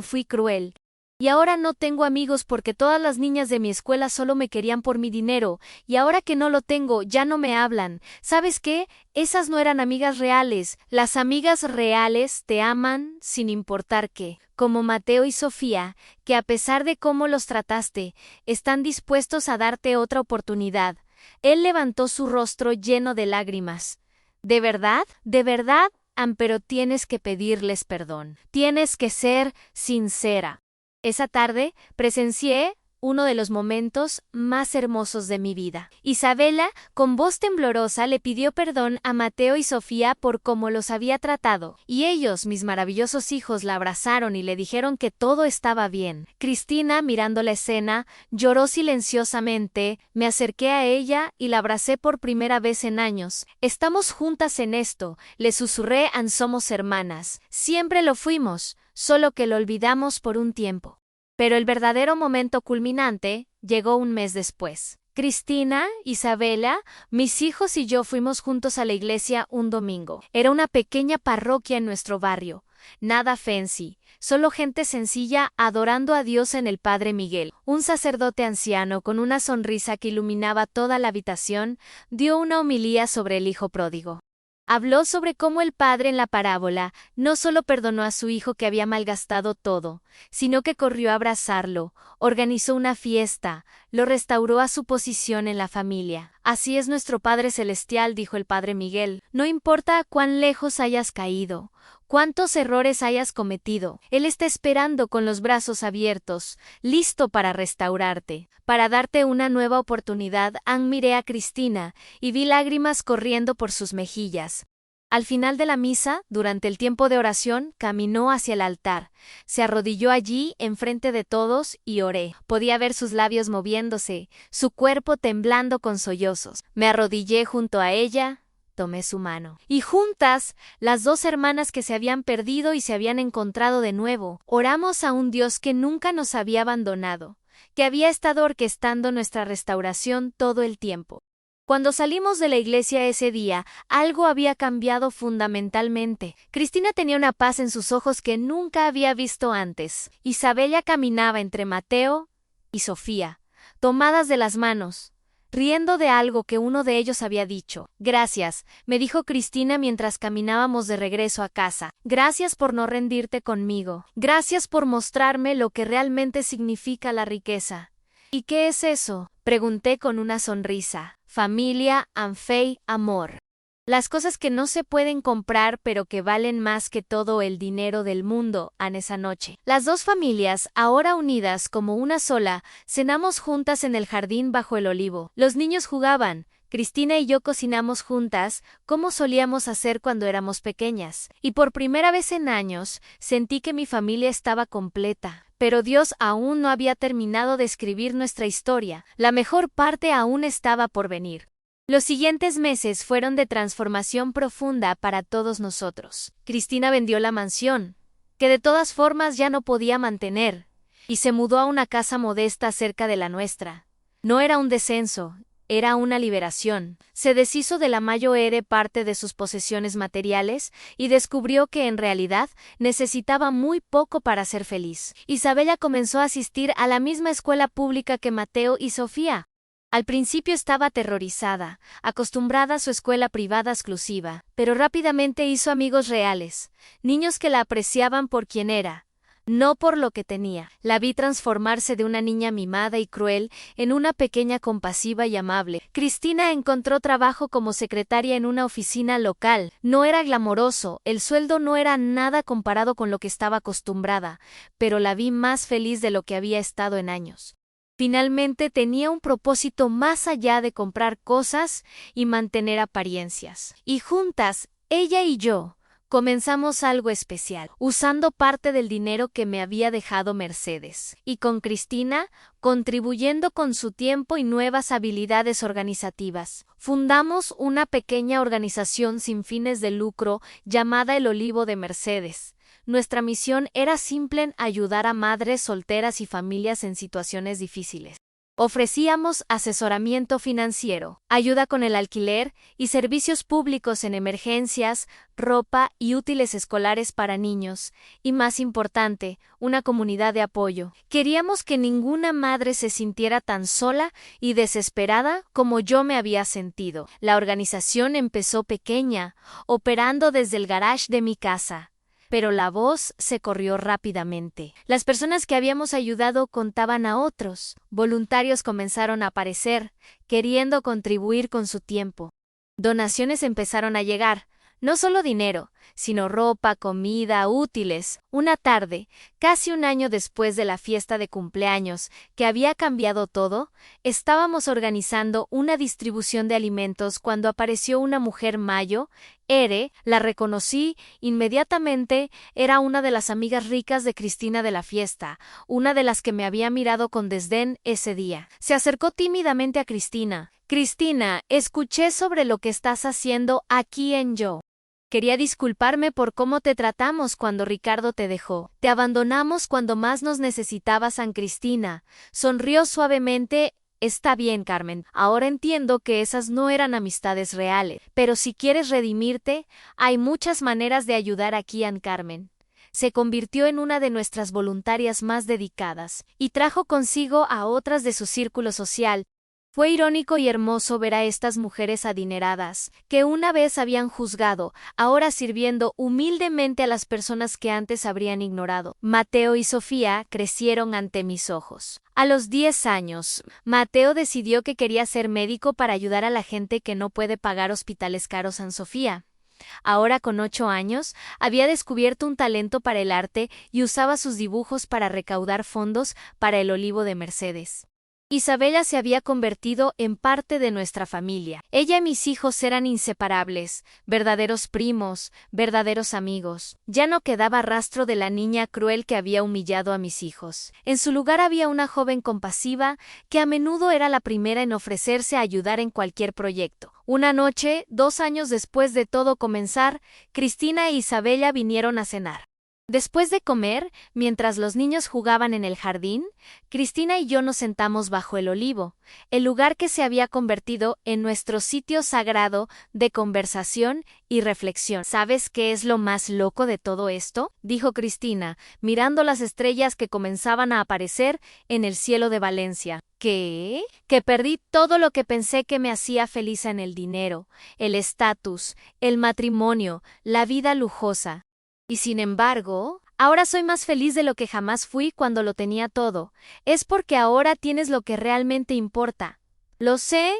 Speaker 1: fui cruel. Y ahora no tengo amigos porque todas las niñas de mi escuela solo me querían por mi dinero, y ahora que no lo tengo, ya no me hablan. ¿Sabes qué? Esas no eran amigas reales. Las amigas reales te aman sin importar qué, como Mateo y Sofía, que a pesar de cómo los trataste, están dispuestos a darte otra oportunidad. Él levantó su rostro lleno de lágrimas. ¿De verdad? ¿De verdad? Pero tienes que pedirles perdón. Tienes que ser sincera. Esa tarde presencié uno de los momentos más hermosos de mi vida. Isabela, con voz temblorosa, le pidió perdón a Mateo y Sofía por cómo los había tratado, y ellos, mis maravillosos hijos, la abrazaron y le dijeron que todo estaba bien. Cristina, mirando la escena, lloró silenciosamente. Me acerqué a ella y la abracé por primera vez en años. Estamos juntas en esto, le susurré, somos hermanas. Siempre lo fuimos, solo que lo olvidamos por un tiempo. Pero el verdadero momento culminante llegó un mes después. Cristina, Isabela, mis hijos y yo fuimos juntos a la iglesia un domingo. Era una pequeña parroquia en nuestro barrio. Nada fancy, solo gente sencilla adorando a Dios en el Padre Miguel. Un sacerdote anciano con una sonrisa que iluminaba toda la habitación dio una homilía sobre el hijo pródigo. Habló sobre cómo el padre en la parábola no solo perdonó a su hijo que había malgastado todo, sino que corrió a abrazarlo, organizó una fiesta, lo restauró a su posición en la familia. Así es nuestro Padre Celestial, dijo el Padre Miguel. No importa cuán lejos hayas caído, cuántos errores hayas cometido, Él está esperando con los brazos abiertos, listo para restaurarte, para darte una nueva oportunidad. Miré a Cristina y vi lágrimas corriendo por sus mejillas. Al final de la misa, durante el tiempo de oración, caminó hacia el altar, se arrodilló allí enfrente de todos y oré. Podía ver sus labios moviéndose, su cuerpo temblando con sollozos. Me arrodillé junto a ella, tomé su mano. Y juntas, las dos hermanas que se habían perdido y se habían encontrado de nuevo, oramos a un Dios que nunca nos había abandonado, que había estado orquestando nuestra restauración todo el tiempo. Cuando salimos de la iglesia ese día, algo había cambiado fundamentalmente. Cristina tenía una paz en sus ojos que nunca había visto antes. Isabela caminaba entre Mateo y Sofía, tomadas de las manos, riendo de algo que uno de ellos había dicho. Gracias, me dijo Cristina mientras caminábamos de regreso a casa. Gracias por no rendirte conmigo. Gracias por mostrarme lo que realmente significa la riqueza. ¿Y qué es eso? Pregunté con una sonrisa. Familia, fe, amor. Las cosas que no se pueden comprar pero que valen más que todo el dinero del mundo. Esa noche, las dos familias, ahora unidas como una sola, cenamos juntas en el jardín bajo el olivo. Los niños jugaban. Cristina y yo cocinamos juntas, como solíamos hacer cuando éramos pequeñas. Y por primera vez en años, sentí que mi familia estaba completa. Pero Dios aún no había terminado de escribir nuestra historia. La mejor parte aún estaba por venir. Los siguientes meses fueron de transformación profunda para todos nosotros. Cristina vendió la mansión, que de todas formas ya no podía mantener, y se mudó a una casa modesta cerca de la nuestra. No era un descenso, era una liberación. Se deshizo de la mayor parte de sus posesiones materiales y descubrió que en realidad necesitaba muy poco para ser feliz. Isabela comenzó a asistir a la misma escuela pública que Mateo y Sofía. Al principio estaba aterrorizada, acostumbrada a su escuela privada exclusiva, pero rápidamente hizo amigos reales, niños que la apreciaban por quien era. no por lo que tenía. La vi transformarse de una niña mimada y cruel en una pequeña compasiva y amable. Cristina encontró trabajo como secretaria en una oficina local. No era glamoroso, el sueldo no era nada comparado con lo que estaba acostumbrada, pero la vi más feliz de lo que había estado en años. Finalmente tenía un propósito más allá de comprar cosas y mantener apariencias. Y juntas, ella y yo, comenzamos algo especial, usando parte del dinero que me había dejado Mercedes. Y con Cristina, contribuyendo con su tiempo y nuevas habilidades organizativas. Fundamos una pequeña organización sin fines de lucro llamada El Olivo de Mercedes. Nuestra misión era simple: en ayudar a madres solteras y familias en situaciones difíciles. Ofrecíamos asesoramiento financiero, ayuda con el alquiler y servicios públicos en emergencias, ropa y útiles escolares para niños, y más importante, una comunidad de apoyo. Queríamos que ninguna madre se sintiera tan sola y desesperada como yo me había sentido. La organización empezó pequeña, operando desde el garage de mi casa. Pero la voz se corrió rápidamente. Las personas que habíamos ayudado contaban a otros. Voluntarios comenzaron a aparecer, queriendo contribuir con su tiempo. Donaciones empezaron a llegar, no solo dinero, sino ropa, comida, útiles. Una tarde, casi un año después de la fiesta de cumpleaños, que había cambiado todo, estábamos organizando una distribución de alimentos cuando apareció una mujer mayo. Ere, la reconocí inmediatamente, era una de las amigas ricas de Cristina de la fiesta, una de las que me había mirado con desdén ese día. Se acercó tímidamente a Cristina. Cristina, escuché sobre lo que estás haciendo aquí en Yo. Quería disculparme por cómo te tratamos cuando Ricardo te dejó. Te abandonamos cuando más nos necesitabas, San Cristina. Sonrió suavemente. Está bien, Carmen. Ahora entiendo que esas no eran amistades reales. Pero si quieres redimirte, hay muchas maneras de ayudar aquí, Ann Carmen. Se convirtió en una de nuestras voluntarias más dedicadas, y trajo consigo a otras de su círculo social. Fue irónico y hermoso ver a estas mujeres adineradas, que una vez habían juzgado, ahora sirviendo humildemente a las personas que antes habrían ignorado. Mateo y Sofía crecieron ante mis ojos. A los 10 años, Mateo decidió que quería ser médico para ayudar a la gente que no puede pagar hospitales caros en Sofía. Ahora, con 8 años, había descubierto un talento para el arte y usaba sus dibujos para recaudar fondos para el Olivo de Mercedes. Isabella se había convertido en parte de nuestra familia. Ella y mis hijos eran inseparables, verdaderos primos, verdaderos amigos. Ya no quedaba rastro de la niña cruel que había humillado a mis hijos. En su lugar había una joven compasiva que a menudo era la primera en ofrecerse a ayudar en cualquier proyecto. Una noche, 2 años después de todo comenzar, Cristina e Isabella vinieron a cenar. Después de comer, mientras los niños jugaban en el jardín, Cristina y yo nos sentamos bajo el olivo, el lugar que se había convertido en nuestro sitio sagrado de conversación y reflexión. ¿Sabes qué es lo más loco de todo esto?, dijo Cristina, mirando las estrellas que comenzaban a aparecer en el cielo de Valencia. ¿Qué? Que perdí todo lo que pensé que me hacía feliz: en el dinero, el estatus, el matrimonio, la vida lujosa. Y sin embargo, ahora soy más feliz de lo que jamás fui cuando lo tenía todo. Es porque ahora tienes lo que realmente importa. Lo sé,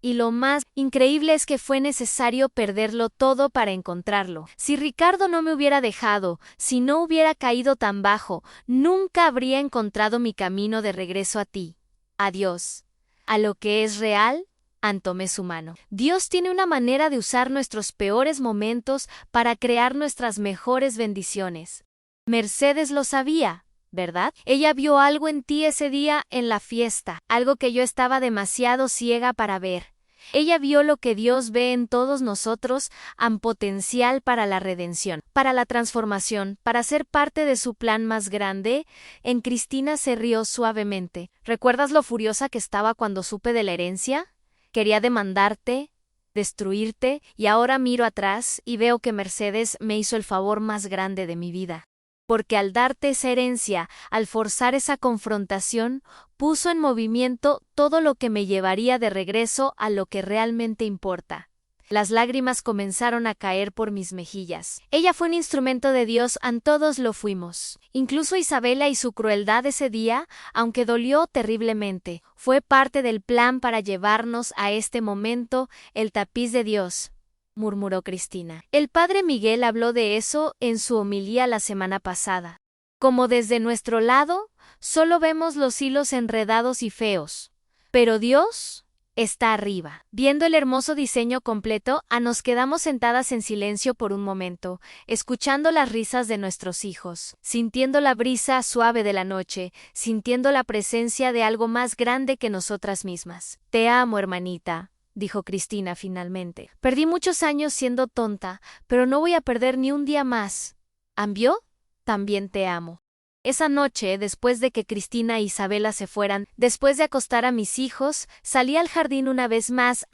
Speaker 1: y lo más increíble es que fue necesario perderlo todo para encontrarlo. Si Ricardo no me hubiera dejado, si no hubiera caído tan bajo, nunca habría encontrado mi camino de regreso a ti. Adiós. A lo que es real. Ann tomé su mano. Dios tiene una manera de usar nuestros peores momentos para crear nuestras mejores bendiciones. Mercedes lo sabía, ¿verdad? Ella vio algo en ti ese día en la fiesta, algo que yo estaba demasiado ciega para ver. Ella vio lo que Dios ve en todos nosotros, un potencial para la redención, para la transformación, para ser parte de su plan más grande. En Cristina se rió suavemente. ¿Recuerdas lo furiosa que estaba cuando supe de la herencia? Quería demandarte, destruirte, y ahora miro atrás y veo que Mercedes me hizo el favor más grande de mi vida. Porque al darte esa herencia, al forzar esa confrontación, puso en movimiento todo lo que me llevaría de regreso a lo que realmente importa. Las lágrimas comenzaron a caer por mis mejillas. Ella fue un instrumento de Dios, todos lo fuimos. Incluso Isabela y su crueldad ese día, aunque dolió terriblemente, fue parte del plan para llevarnos a este momento, el tapiz de Dios, murmuró Cristina. El padre Miguel habló de eso en su homilía la semana pasada. Como desde nuestro lado, solo vemos los hilos enredados y feos. Pero Dios está arriba. Viendo el hermoso diseño completo, nos quedamos sentadas en silencio por un momento, escuchando las risas de nuestros hijos, sintiendo la brisa suave de la noche, sintiendo la presencia de algo más grande que nosotras mismas. Te amo, hermanita, dijo Cristina finalmente. Perdí muchos años siendo tonta, pero no voy a perder ni un día más. ¿Ambió? También te amo. Esa noche, después de que Cristina e Isabela se fueran, después de acostar a mis hijos, salí al jardín una vez más.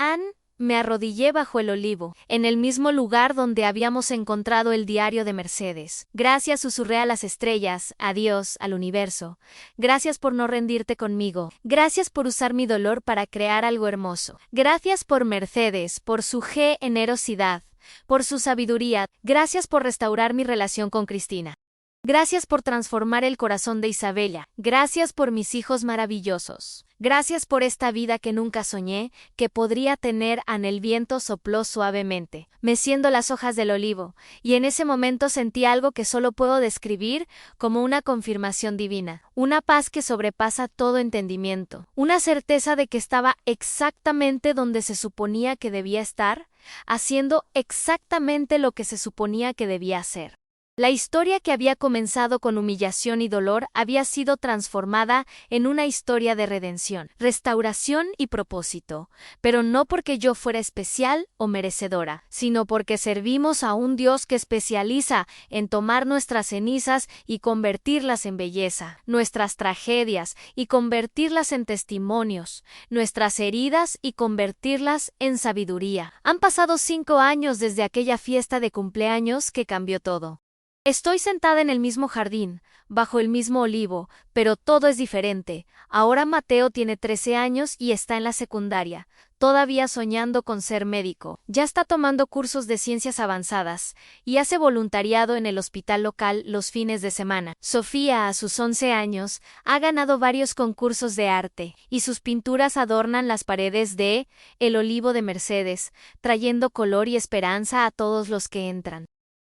Speaker 1: Me arrodillé bajo el olivo, en el mismo lugar donde habíamos encontrado el diario de Mercedes. Gracias, susurré a las estrellas, a Dios, al universo. Gracias por no rendirte conmigo. Gracias por usar mi dolor para crear algo hermoso. Gracias por Mercedes, por su generosidad, por su sabiduría. Gracias por restaurar mi relación con Cristina. Gracias por transformar el corazón de Isabela. Gracias por mis hijos maravillosos. Gracias por esta vida que nunca soñé que podría tener. El viento sopló suavemente, meciendo las hojas del olivo, y en ese momento sentí algo que solo puedo describir como una confirmación divina, una paz que sobrepasa todo entendimiento, una certeza de que estaba exactamente donde se suponía que debía estar, haciendo exactamente lo que se suponía que debía hacer. La historia que había comenzado con humillación y dolor había sido transformada en una historia de redención, restauración y propósito, pero no porque yo fuera especial o merecedora, sino porque servimos a un Dios que especializa en tomar nuestras cenizas y convertirlas en belleza, nuestras tragedias y convertirlas en testimonios, nuestras heridas y convertirlas en sabiduría. Han pasado 5 años desde aquella fiesta de cumpleaños que cambió todo. Estoy sentada en el mismo jardín, bajo el mismo olivo, pero todo es diferente. Ahora Mateo tiene 13 años y está en la secundaria, todavía soñando con ser médico. Ya está tomando cursos de ciencias avanzadas y hace voluntariado en el hospital local los fines de semana. Sofía, a sus 11 años, ha ganado varios concursos de arte y sus pinturas adornan las paredes de El Olivo de Mercedes, trayendo color y esperanza a todos los que entran.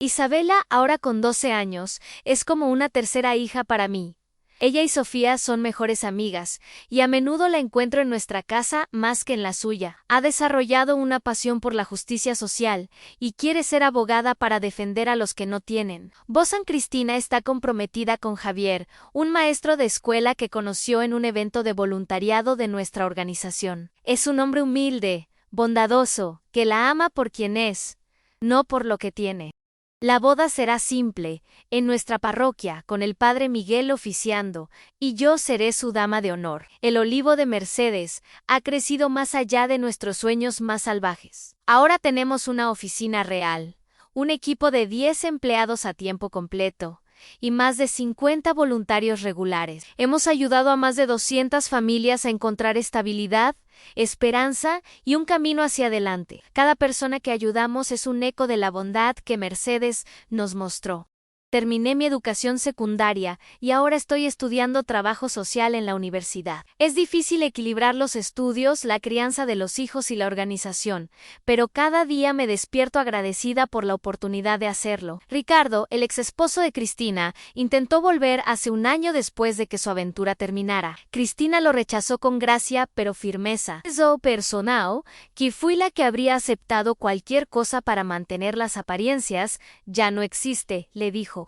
Speaker 1: Isabela, ahora con 12 años, es como una tercera hija para mí. Ella y Sofía son mejores amigas, y a menudo la encuentro en nuestra casa más que en la suya. Ha desarrollado una pasión por la justicia social, y quiere ser abogada para defender a los que no tienen. Bozán Cristina está comprometida con Javier, un maestro de escuela que conoció en un evento de voluntariado de nuestra organización. Es un hombre humilde, bondadoso, que la ama por quien es, no por lo que tiene. La boda será simple, en nuestra parroquia, con el padre Miguel oficiando, y yo seré su dama de honor. El Olivo de Mercedes ha crecido más allá de nuestros sueños más salvajes. Ahora tenemos una oficina real, un equipo de 10 empleados a tiempo completo, y más de 50 voluntarios regulares. Hemos ayudado a más de 200 familias a encontrar estabilidad, esperanza y un camino hacia adelante. Cada persona que ayudamos es un eco de la bondad que Mercedes nos mostró. Terminé mi educación secundaria y ahora estoy estudiando trabajo social en la universidad. Es difícil equilibrar los estudios, la crianza de los hijos y la organización, pero cada día me despierto agradecida por la oportunidad de hacerlo. Ricardo, el exesposo de Cristina, intentó volver hace un año después de que su aventura terminara. Cristina lo rechazó con gracia pero firmeza. Yo personal, que fui la que habría aceptado cualquier cosa para mantener las apariencias, ya no existe, le dijo.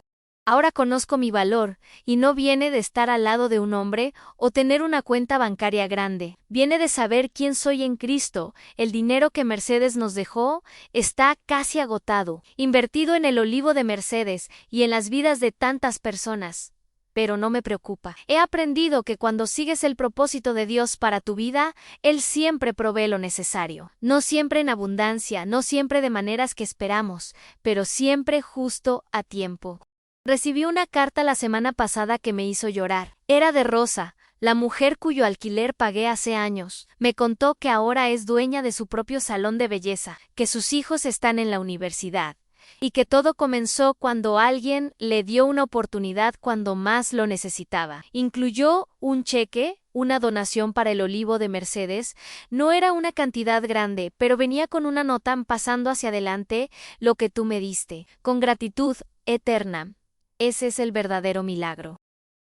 Speaker 1: Ahora conozco mi valor, y no viene de estar al lado de un hombre o tener una cuenta bancaria grande. Viene de saber quién soy en Cristo. El dinero que Mercedes nos dejó está casi agotado, invertido en el Olivo de Mercedes y en las vidas de tantas personas. Pero no me preocupa. He aprendido que cuando sigues el propósito de Dios para tu vida, Él siempre provee lo necesario. No siempre en abundancia, no siempre de maneras que esperamos, pero siempre justo a tiempo. Recibí una carta la semana pasada que me hizo llorar. Era de Rosa, la mujer cuyo alquiler pagué hace años. Me contó que ahora es dueña de su propio salón de belleza, que sus hijos están en la universidad, y que todo comenzó cuando alguien le dio una oportunidad cuando más lo necesitaba. Incluyó un cheque, una donación para el olivo de Mercedes. No era una cantidad grande, pero venía con una nota pasando hacia adelante lo que tú me diste, con gratitud eterna. Ese es el verdadero milagro.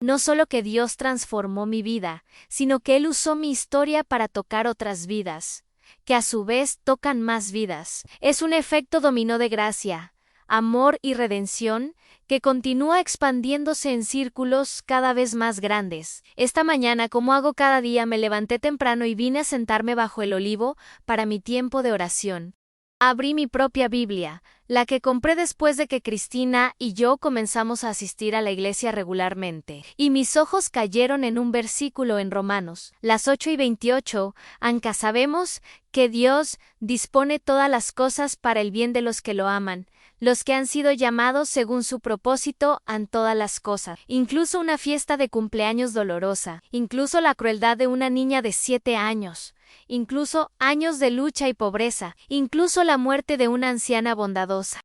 Speaker 1: No solo que Dios transformó mi vida, sino que Él usó mi historia para tocar otras vidas, que a su vez tocan más vidas. Es un efecto dominó de gracia, amor y redención que continúa expandiéndose en círculos cada vez más grandes. Esta mañana, como hago cada día, me levanté temprano y vine a sentarme bajo el olivo para mi tiempo de oración. Abrí mi propia Biblia, la que compré después de que Cristina y yo comenzamos a asistir a la iglesia regularmente, y mis ojos cayeron en un versículo en Romanos, las 8:28, aunque sabemos que Dios dispone todas las cosas para el bien de los que lo aman, los que han sido llamados según su propósito en todas las cosas, incluso una fiesta de cumpleaños dolorosa, incluso la crueldad de una niña de 7 años, incluso años de lucha y pobreza, incluso la muerte de una anciana bondadosa.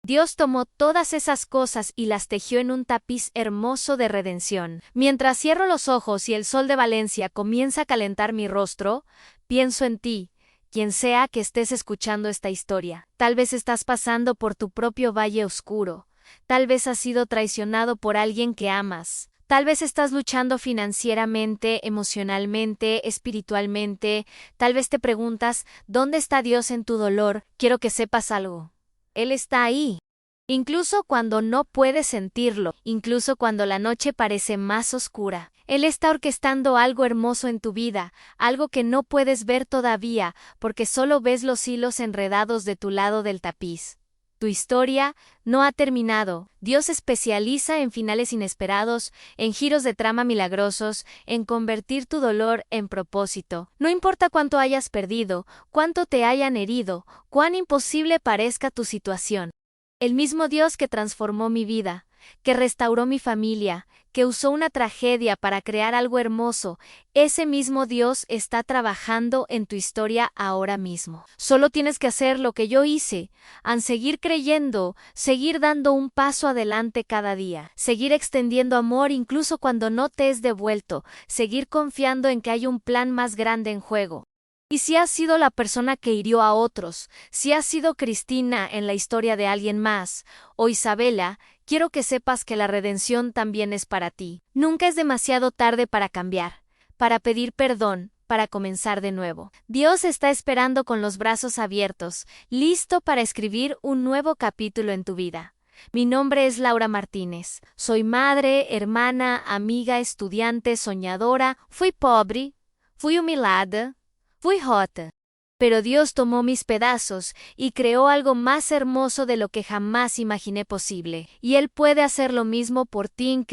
Speaker 1: Dios tomó todas esas cosas y las tejió en un tapiz hermoso de redención. Mientras cierro los ojos y el sol de Valencia comienza a calentar mi rostro, pienso en ti, quien sea que estés escuchando esta historia. Tal vez estás pasando por tu propio valle oscuro. Tal vez has sido traicionado por alguien que amas. Tal vez estás luchando financieramente, emocionalmente, espiritualmente. Tal vez te preguntas, ¿dónde está Dios en tu dolor? Quiero que sepas algo. Él está ahí. Incluso cuando no puedes sentirlo, incluso cuando la noche parece más oscura. Él está orquestando algo hermoso en tu vida, algo que no puedes ver todavía, porque solo ves los hilos enredados de tu lado del tapiz. Tu historia no ha terminado. Dios se especializa en finales inesperados, en giros de trama milagrosos, en convertir tu dolor en propósito. No importa cuánto hayas perdido, cuánto te hayan herido, cuán imposible parezca tu situación. El mismo Dios que transformó mi vida, que restauró mi familia, que usó una tragedia para crear algo hermoso, ese mismo Dios está trabajando en tu historia ahora mismo. Solo tienes que hacer lo que yo hice, seguir creyendo, seguir dando un paso adelante cada día, seguir extendiendo amor incluso cuando no te es devuelto, seguir confiando en que hay un plan más grande en juego. Y si has sido la persona que hirió a otros, si has sido Cristina en la historia de alguien más, o Isabela, quiero que sepas que la redención también es para ti. Nunca es demasiado tarde para cambiar, para pedir perdón, para comenzar de nuevo. Dios está esperando con los brazos abiertos, listo para escribir un nuevo capítulo en tu vida. Mi nombre es Laura Martínez. Soy madre, hermana, amiga, estudiante, soñadora. Fui pobre, fui humilhada, fui rota. Pero Dios tomó mis pedazos y creó algo más hermoso de lo que jamás imaginé posible. Y Él puede hacer lo mismo por ti,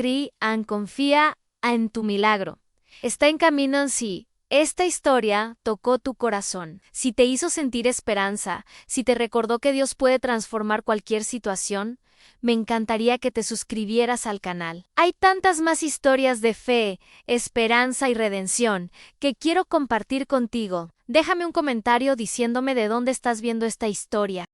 Speaker 1: confía en tu milagro. Está en camino en sí. Esta historia tocó tu corazón. Si te hizo sentir esperanza, si te recordó que Dios puede transformar cualquier situación, me encantaría que te suscribieras al canal. Hay tantas más historias de fe, esperanza y redención que quiero compartir contigo. Déjame un comentario diciéndome de dónde estás viendo esta historia.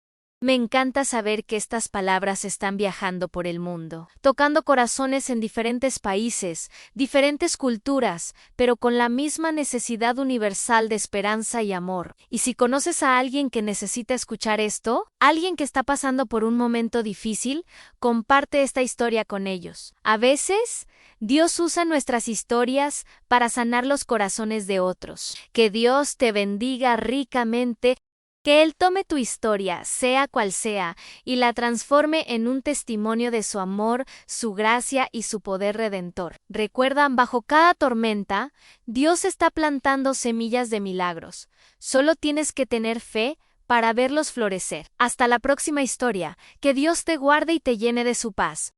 Speaker 1: Me encanta saber que estas palabras están viajando por el mundo, tocando corazones en diferentes países, diferentes culturas, pero con la misma necesidad universal de esperanza y amor. Y si conoces a alguien que necesita escuchar esto, alguien que está pasando por un momento difícil, comparte esta historia con ellos. A veces, Dios usa nuestras historias para sanar los corazones de otros. Que Dios te bendiga ricamente. Que Él tome tu historia, sea cual sea, y la transforme en un testimonio de su amor, su gracia y su poder redentor. Recuerda, bajo cada tormenta, Dios está plantando semillas de milagros. Solo tienes que tener fe para verlos florecer. Hasta la próxima historia. Que Dios te guarde y te llene de su paz.